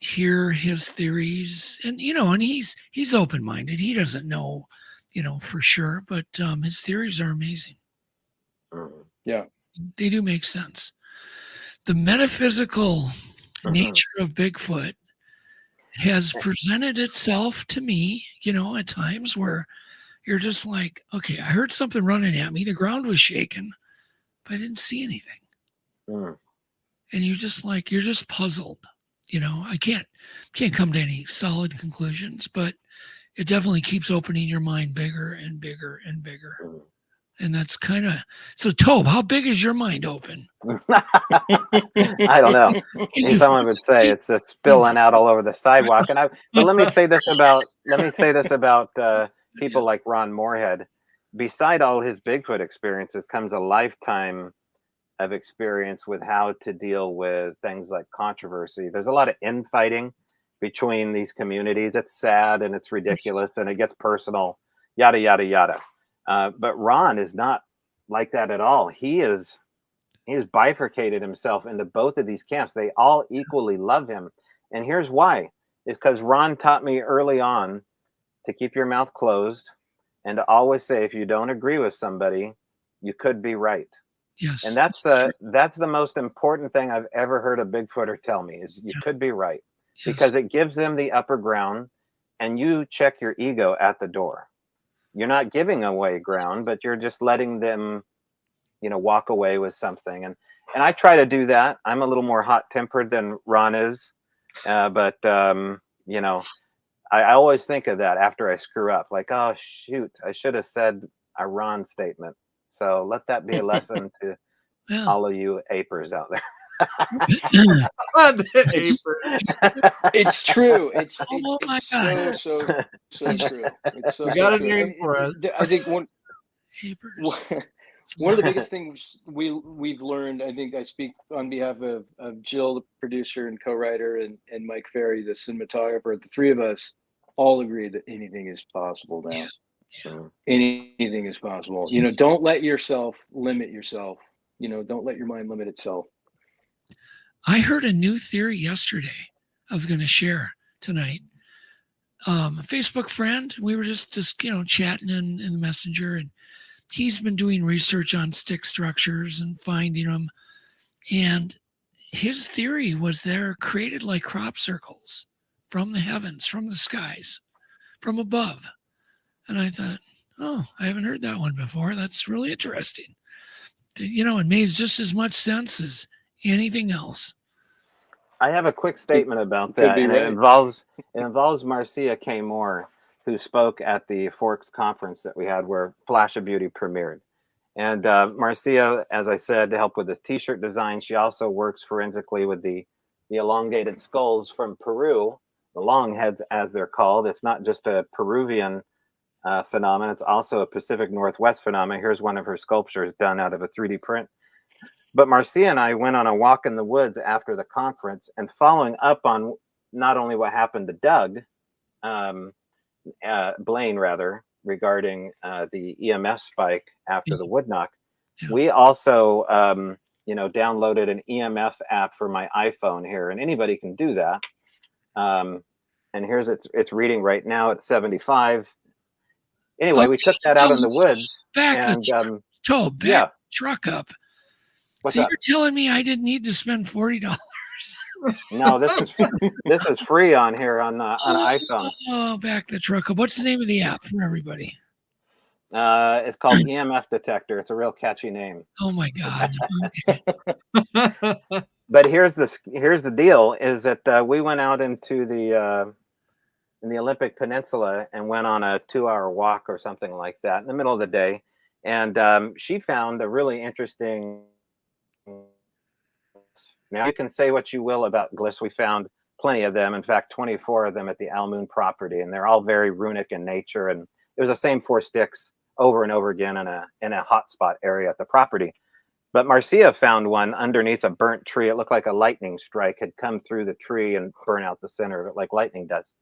S2: hear his theories, and and he's open-minded. He doesn't know, for sure, but his theories are amazing.
S3: Yeah,
S2: they do make sense. The metaphysical nature of Bigfoot has presented itself to me, at times where you're just like, okay, I heard something running at me. The ground was shaking, but I didn't see anything. And you're just puzzled. I can't come to any solid conclusions, but it definitely keeps opening your mind bigger and bigger and bigger. And that's kind of, so Tobe, how big is your mind open?
S4: I don't know. Someone would say it's just spilling out all over the sidewalk. But let me say this about people like Ron Moorhead. Beside all his Bigfoot experiences comes a lifetime of experience with how to deal with things like controversy. There's a lot of infighting between these communities. It's sad and it's ridiculous and it gets personal, yada, yada, yada. But Ron is not like that at all. He has bifurcated himself into both of these camps. They all equally love him. And here's why. It's because Ron taught me early on to keep your mouth closed and to always say, if you don't agree with somebody, you could be right.
S2: Yes.
S4: And that's the most important thing I've ever heard a Bigfooter tell me is you could be right. Yes. Because it gives them the upper ground and you check your ego at the door. You're not giving away ground, but you're just letting them, walk away with something. And I try to do that. I'm a little more hot-tempered than Ron is. But I always think of that after I screw up. Like, oh, shoot, I should have said a Ron statement. So let that be a lesson to all of you apers out there.
S3: It's true. It's
S2: Oh my
S3: it's
S2: God.
S3: so true. It's so
S1: We got
S3: so
S1: a
S3: true.
S1: name for us.
S3: I think one
S2: Papers.
S3: one of the biggest things we've learned, I think I speak on behalf of Jill, the producer and co-writer, and Mike Ferry, the cinematographer. The three of us all agree that anything is possible now. Anything is possible. You know, don't let yourself limit yourself. You know, don't let your mind limit itself.
S2: I heard a new theory yesterday I was going to share tonight. A Facebook friend, we were just chatting in the messenger, and he's been doing research on stick structures and finding them. And his theory was they're created like crop circles from the heavens, from the skies, from above. And I thought, oh, I haven't heard that one before. That's really interesting. You know, it made just as much sense as anything else.
S4: I have a quick statement about that, and it involves Marcia K. Moore, who spoke at the Forks conference that we had where Flash of Beauty premiered. And Marcia, as I said, to help with the t-shirt design, she also works forensically with the elongated skulls from Peru, the long heads as they're called. It's not just a Peruvian phenomenon, it's also a Pacific Northwest phenomenon. Here's one of her sculptures done out of a 3D print. But Marcia and I went on a walk in the woods after the conference, and following up on not only what happened to Doug, Blaine rather, regarding the EMF spike after the wood knock, we also downloaded an EMF app for my iPhone here, and anybody can do that. And here's it's reading right now at 75. Anyway, we took that out in the woods.
S2: Back truck up.
S4: What's
S2: so
S4: up?
S2: You're telling me I didn't need to spend $40?
S4: No, this is free on here on iPhone.
S2: Oh, back the truck up. What's the name of the app for everybody?
S4: It's called EMF Detector. It's a real catchy name.
S2: Oh my God. Okay.
S4: But here's the deal: is that we went out into the Olympic Peninsula and went on a 2-hour walk or something like that in the middle of the day, and she found a really interesting. Now you can say what you will about glyphs. We found plenty of them. In fact, 24 of them at the Almoon property, and they're all very runic in nature. And it was the same 4 sticks over and over again in a hotspot area at the property. But Marcia found one underneath a burnt tree. It looked like a lightning strike had come through the tree and burn out the center of it like lightning does.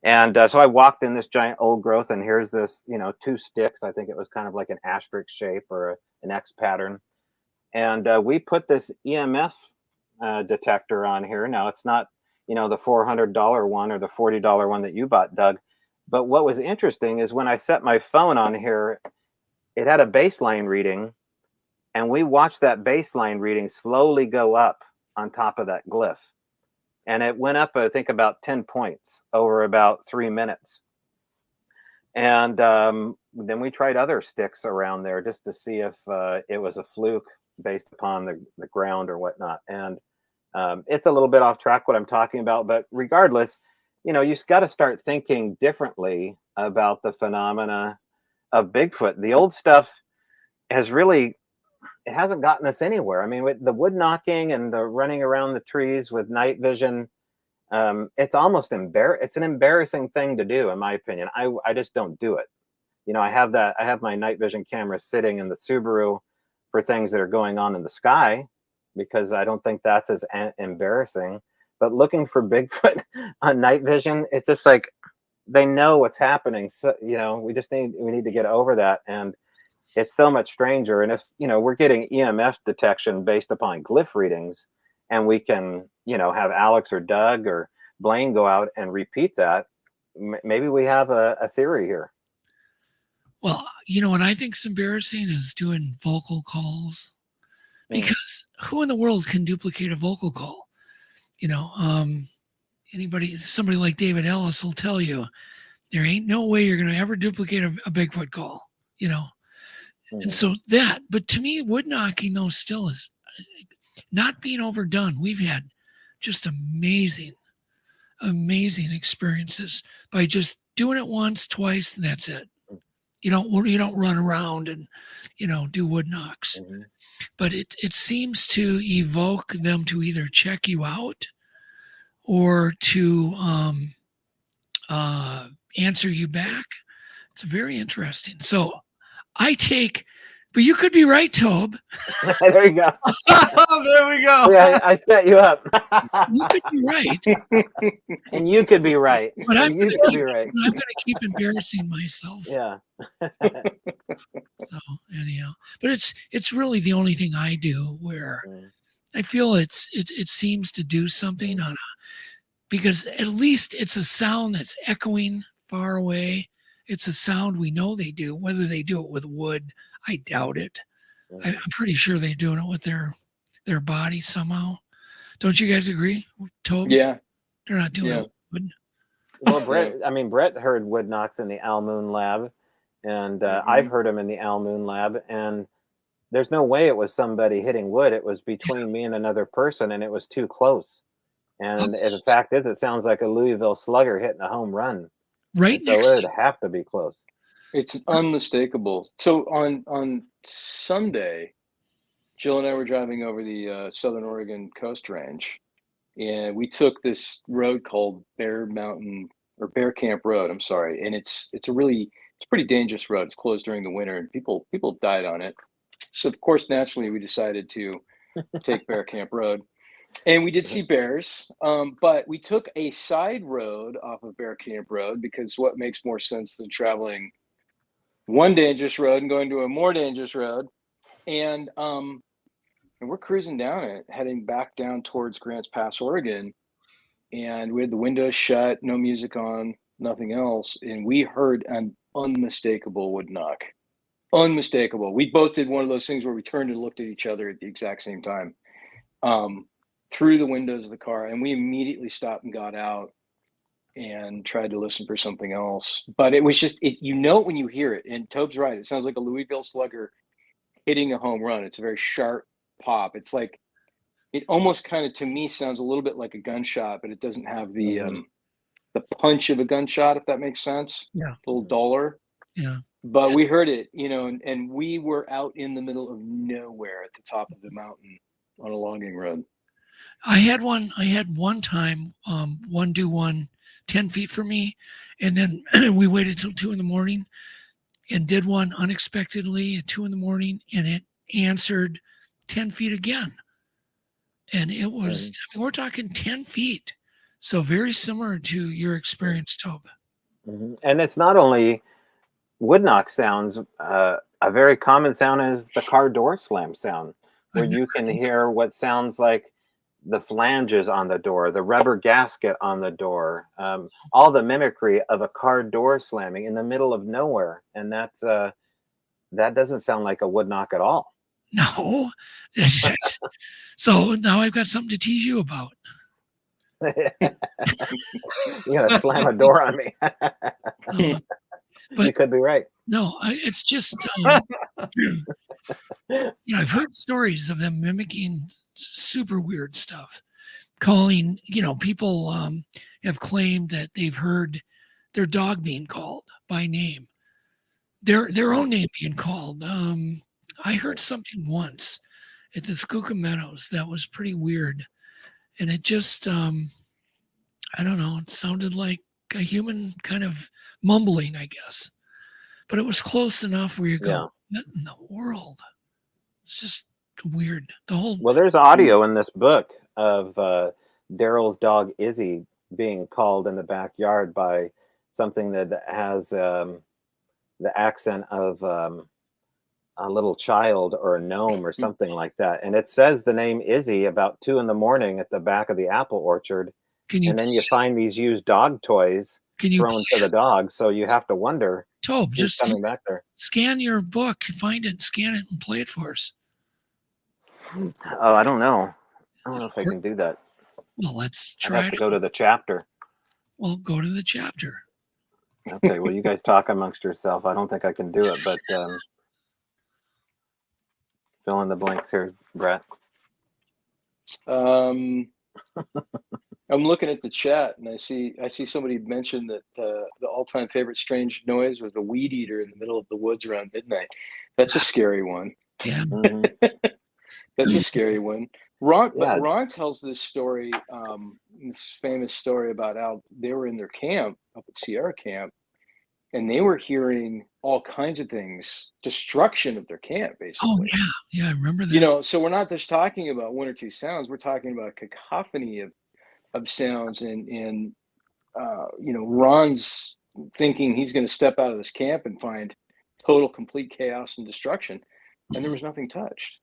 S4: And so I walked in this giant old growth, and here's this, 2 sticks. I think it was kind of like an asterisk shape or an X pattern. And we put this EMF detector on here. Now it's not, the $400 one or the $40 one that you bought, Doug. But what was interesting is when I set my phone on here, it had a baseline reading, and we watched that baseline reading slowly go up on top of that glyph. And it went up, I think, about 10 points over about 3 minutes. And then we tried other sticks around there just to see if it was a fluke based upon the ground or whatnot. And it's a little bit off track what I'm talking about, but regardless, you've got to start thinking differently about the phenomena of Bigfoot. The old stuff it hasn't gotten us anywhere. I mean, with the wood knocking and the running around the trees with night vision, it's almost it's an embarrassing thing to do, in my opinion. I just don't do it. I have my night vision camera sitting in the Subaru for things that are going on in the sky, because I don't think that's as embarrassing. But looking for Bigfoot on night vision, it's just like they know what's happening. So, we need to get over that. And it's so much stranger. And if, we're getting EMF detection based upon glyph readings, and we can, have Alex or Doug or Blaine go out and repeat that, maybe we have a theory here.
S2: Well, what I think is embarrassing is doing vocal calls, because who in the world can duplicate a vocal call? Somebody like David Ellis will tell you there ain't no way you're going to ever duplicate a Bigfoot call, And so but to me, wood knocking though still is not being overdone. We've had just amazing experiences by just doing it once, twice, and that's it. You don't run around and, do wood knocks.
S4: Mm-hmm.
S2: But it seems to evoke them to either check you out or to answer you back. It's very interesting. So but you could be right, Tobe.
S4: There you go.
S1: There we go.
S4: Yeah, I set you up.
S2: You could be right.
S4: And you could be right.
S2: But I'm
S4: you
S2: going
S4: could be right.
S2: to keep embarrassing myself.
S4: Yeah.
S2: So anyhow, but it's really the only thing I do where I feel it seems to do something because at least it's a sound that's echoing far away. It's a sound we know they do. Whether they do it with wood, I doubt it. I'm pretty sure they're doing it with their body somehow. Don't you guys agree, Toby?
S3: Yeah.
S2: They're not doing it with wood.
S4: Well, Brett heard wood knocks in the Al Moon Lab, and I've heard them in the Al Moon Lab, and there's no way it was somebody hitting wood. It was between me and another person, and it was too close. And the fact is, it sounds like a Louisville Slugger hitting a home run.
S2: Right.
S4: So it would have to be close.
S3: It's unmistakable. So on Sunday, Jill and I were driving over the Southern Oregon Coast Range, and we took this road called Bear Camp Road. I'm sorry, and it's a pretty dangerous road. It's closed during the winter, and people died on it. So of course, naturally, we decided to take Bear Camp Road. And we did see bears, but we took a side road off of Bear Camp Road because what makes more sense than traveling one dangerous road and going to a more dangerous road? And we're cruising down it, heading back down towards Grants Pass, Oregon. And we had the windows shut, no music on, nothing else. And we heard an unmistakable wood knock. Unmistakable. We both did one of those things where we turned and looked at each other at the exact same time. Through the windows of the car, and we immediately stopped and got out and tried to listen for something else. But it was just when you hear it, and Tobe's right, it sounds like a Louisville Slugger hitting a home run. It's a very sharp pop. It's like it almost kind of to me sounds a little bit like a gunshot, but it doesn't have the punch of a gunshot, if that makes sense.
S2: Yeah.
S3: A little duller.
S2: Yeah.
S3: But we heard it, and we were out in the middle of nowhere at the top of the mountain on a logging road.
S2: I had one time, one do one 10 feet from me. And then we waited till 2 a.m. and did one unexpectedly at 2 a.m. and it answered 10 feet again. And it was, we're talking 10 feet. So very similar to your experience, Tobe.
S4: And it's not only wood knock sounds, a very common sound is the car door slam sound, where you can hear what sounds like the flanges on the door, the rubber gasket on the door, all the mimicry of a car door slamming in the middle of nowhere. And that doesn't sound like a wood knock at all.
S2: No. So now I've got something to tease you about.
S4: You're going to slam a door on me.
S2: But
S4: you could be right.
S2: No, it's just, I've heard stories of them mimicking super weird stuff, calling, people have claimed that they've heard their dog being called by name, their own name being called. I heard something once at the Skookum Meadows that was pretty weird. And it just, I don't know, it sounded like a human kind of mumbling, I guess. But it was close enough where you go, what in the world? It's just weird.
S4: Well, there's audio in this book of Daryl's dog Izzy being called in the backyard by something that has the accent of a little child or a gnome or something like that. And it says the name Izzy about 2 a.m. at the back of the apple orchard. And then you find these used dog toys thrown to the dog. So you have to wonder,
S2: Tobe, just
S4: coming back there.
S2: Scan your book, find it, scan it, and play it for us.
S4: Oh, I don't know. I don't know if I can do that.
S2: Well, let's
S4: I
S2: try
S4: have to go to the chapter.
S2: Well, go to the chapter.
S4: Okay, well, you guys talk amongst yourself. I don't think I can do it, but fill in the blanks here, Brett.
S3: I'm looking at the chat and I see somebody mentioned that the all-time favorite strange noise was a weed eater in the middle of the woods around midnight. That's a scary one.
S2: Yeah.
S3: That's a scary one. Ron,
S4: Yeah.
S3: but Ron tells this story, this famous story about how they were in their camp up at Sierra Camp, and they were hearing all kinds of things, destruction of their camp, basically.
S2: Oh yeah, yeah, I remember that.
S3: You know, so we're not just talking about one or two sounds. We're talking about a cacophony of sounds, and you know, Ron's thinking he's going to step out of this camp and find total, complete chaos and destruction, and there was nothing touched.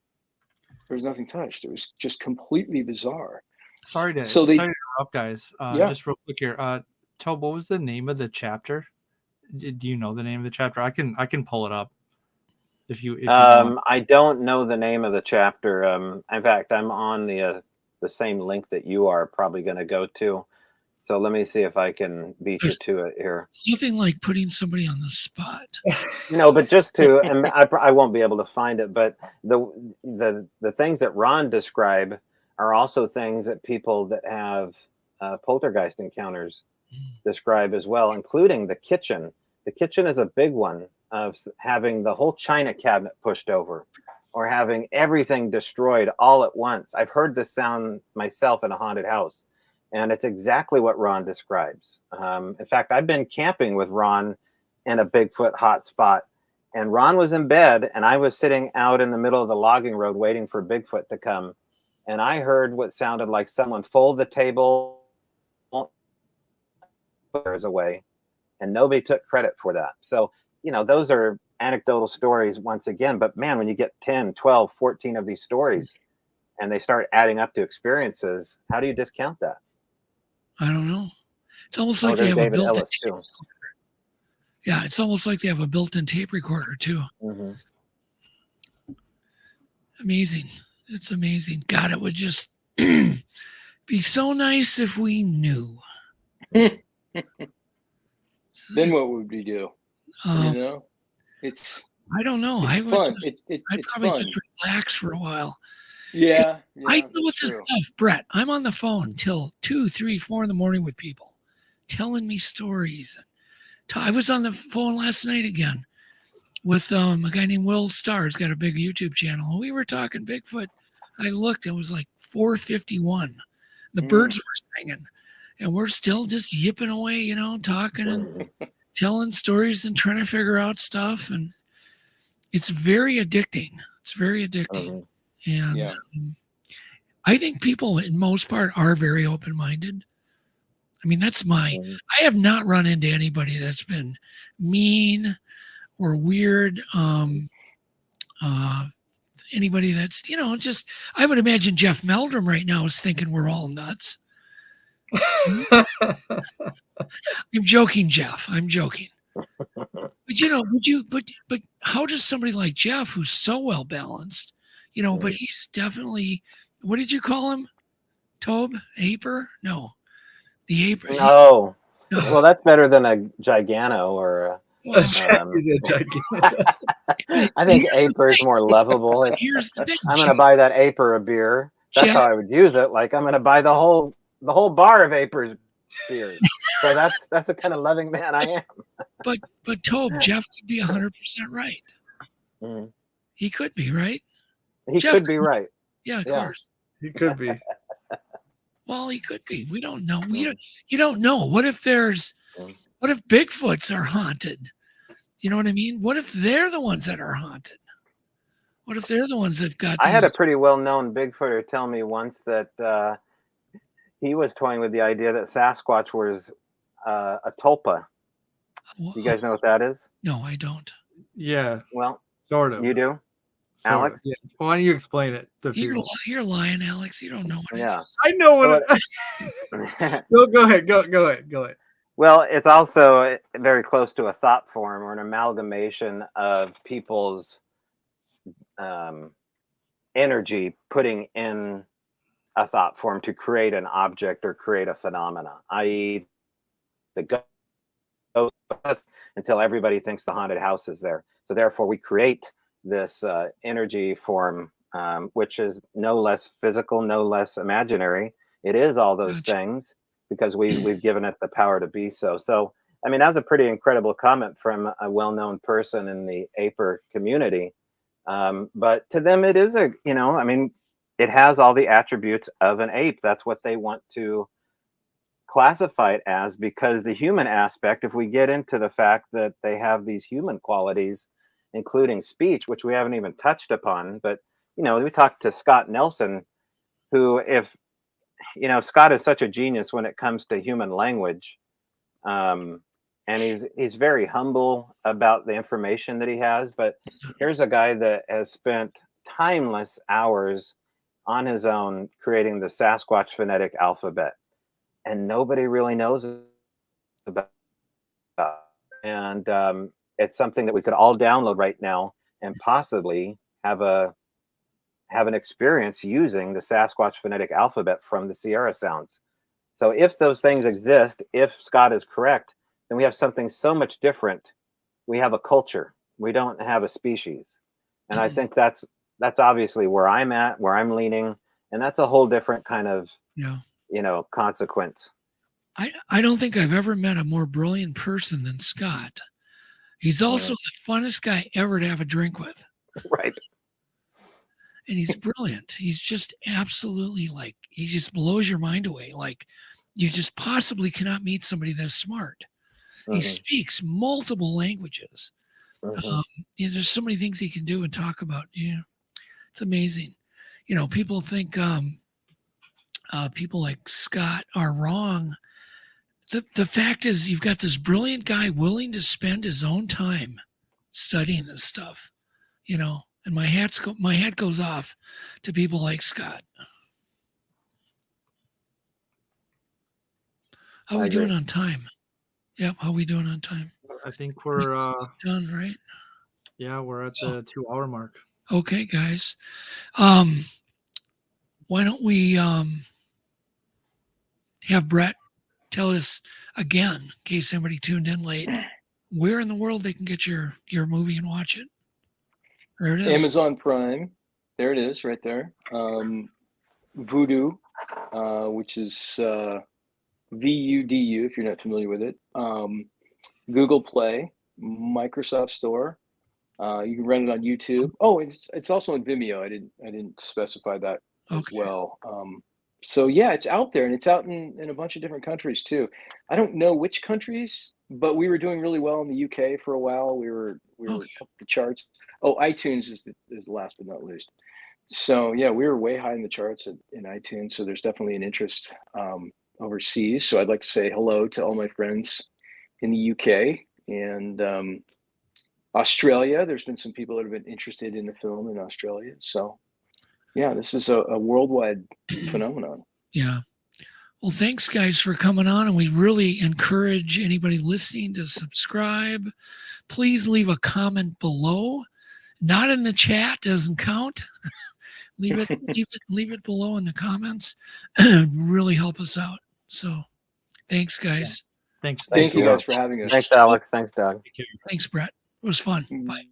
S3: There was nothing touched. It was just completely bizarre.
S1: Sorry to
S3: So they-
S1: sorry to interrupt, guys.
S3: Yeah.
S1: Just real quick here. Tob, what was the name of the chapter? Do you know the name of the chapter? I can pull it up if you want.
S4: I don't know the name of the chapter. In fact, I'm on the same link that you are probably going to go to. So let me see if I can beat you to it here.
S2: It's nothing like putting somebody on the spot.
S4: No, but just to, and I won't be able to find it, but the things that Ron described are also things that people that have poltergeist encounters describe as well, including the kitchen. The kitchen is a big one, of having the whole china cabinet pushed over or having everything destroyed all at once. I've heard this sound myself in a haunted house, and it's exactly what Ron describes. In fact, I've been camping with Ron in a Bigfoot hotspot, and Ron was in bed, and I was sitting out in the middle of the logging road waiting for Bigfoot to come. And I heard what sounded like someone fold the table away, and nobody took credit for that. So, you know, those are anecdotal stories once again, but man, when you get 10, 12, 14 of these stories and they start adding up to experiences, how do you discount that?
S2: I don't know. It's almost like they have a built-in tape recorder. Yeah, it's almost like they have a built-in tape recorder too.
S4: Mm-hmm.
S2: Amazing. It's amazing. God, it would just be so nice if we knew.
S3: Then what would we do? You know, it's.
S2: I don't know.
S3: It's
S2: I would
S3: fun.
S2: just, I'd
S3: It's
S2: probably
S3: fun.
S2: just relax for a while.
S3: Yeah,
S2: 'Cause I deal with
S3: that's
S2: this
S3: true.
S2: stuff, Brett. I'm on the phone till 2, 3, 4 in the morning with people telling me stories. I was on the phone last night again with a guy named Will Starr. He's got a big YouTube channel. We were talking Bigfoot. I looked, it was like 4:51. The birds were singing, and we're still just yipping away, you know, talking and telling stories and trying to figure out stuff. And it's very addicting. It's very addicting. And I think people, in most part, are very open-minded. I mean, that's I have not run into anybody that's been mean or weird. Anybody that's, you know, just, I would imagine Jeff Meldrum right now is thinking we're all nuts. I'm joking, Jeff. I'm joking. But, you know, but how does somebody like Jeff, who's so well balanced, you know, but he's definitely, what did you call him? Tobe? Aper? No. The ape.
S4: No. Well, that's better than a gigano or a.
S1: He's a gigantic.
S4: I think Aper is more lovable.
S2: Here's the thing,
S4: I'm going to buy that Aper a beer. That's how I would use it. Like, I'm going to buy the whole bar of Aper's beer. So that's the kind of loving man I am.
S2: But Tobe, Jeff could be 100% right.
S4: Mm-hmm.
S2: He could be right.
S4: He could be right.
S2: Yeah, of course.
S1: He could be.
S2: Well, he could be. We don't know. You don't know. What if Bigfoots are haunted? You know what I mean? What if they're the ones that are haunted? What if they're the ones that got
S4: I had a pretty well-known Bigfooter tell me once that he was toying with the idea that Sasquatch was a tulpa. Do you guys know what that is?
S2: No, I don't.
S1: Yeah.
S4: Well,
S1: sort of.
S4: You do?
S1: Sort
S4: Alex?
S1: of, yeah. Why don't you explain it to people?
S2: You're lying, Alex. You don't know what it is.
S1: I know what it Go ahead. Go ahead.
S4: Well, it's also very close to a thought form or an amalgamation of people's energy putting in a thought form to create an object or create a phenomena, i.e. the ghost until everybody thinks the haunted house is there. So therefore we create this energy form, which is no less physical, no less imaginary, it is all those
S2: Gotcha.
S4: things because we've given it the power to be so. So, I mean, that's a pretty incredible comment from a well-known person in the aper community. But to them, it is I mean, it has all the attributes of an ape. That's what they want to classify it as, because the human aspect, if we get into the fact that they have these human qualities, including speech, which we haven't even touched upon, but, we talked to Scott Nelson, who, Scott is such a genius when it comes to human language. And he's very humble about the information that he has. But here's a guy that has spent timeless hours on his own creating the Sasquatch phonetic alphabet, and nobody really knows about it. And it's something that we could all download right now and possibly have an experience using the Sasquatch phonetic alphabet from the Sierra Sounds. So if those things exist, if Scott is correct, then we have something so much different. We have a culture. We don't have a species. And I think that's obviously where I'm at, where I'm leaning. And that's a whole different kind of, consequence.
S2: I don't think I've ever met a more brilliant person than Scott. He's also the funnest guy ever to have a drink with.
S4: Right.
S2: And he's brilliant. He's just absolutely he just blows your mind away. Like, you just possibly cannot meet somebody that's smart. He speaks multiple languages. There's so many things he can do and talk about. It's amazing. People think people like Scott are wrong. The fact is, you've got this brilliant guy willing to spend his own time studying this stuff, and my hat goes off to people like Scott. How are we doing on time? Yep. How are we doing on time?
S1: I think we're
S2: done, right?
S1: Yeah, we're at the 2-hour mark.
S2: Okay, guys. Why don't we have Brett tell us again, in case somebody tuned in late, where in the world they can get your movie and watch it? There it is.
S3: Amazon Prime. There it is, right there. Voodoo, which is VUDU, if you're not familiar with it. Google Play, Microsoft Store. You can rent it on YouTube. Oh, it's also on Vimeo. I didn't specify that as well. So yeah, it's out there, and it's out in a bunch of different countries too. I don't know which countries, but we were doing really well in the UK for a while. We were up the charts. Oh, iTunes is the last but not least. So yeah, we were way high in the charts in iTunes. So there's definitely an interest overseas. So I'd like to say hello to all my friends in the UK and Australia. There's been some people that have been interested in the film in Australia. So yeah, this is a worldwide phenomenon.
S2: Yeah. Well, thanks guys for coming on, and we really encourage anybody listening to subscribe. Please leave a comment below. Not in the chat, doesn't count. leave it below in the comments. Really help us out. So thanks guys.
S1: Thanks.
S3: Thank you guys for having us.
S4: Thanks, Alex. Thanks, Doug.
S2: Thanks, Brett. It was fun. Bye.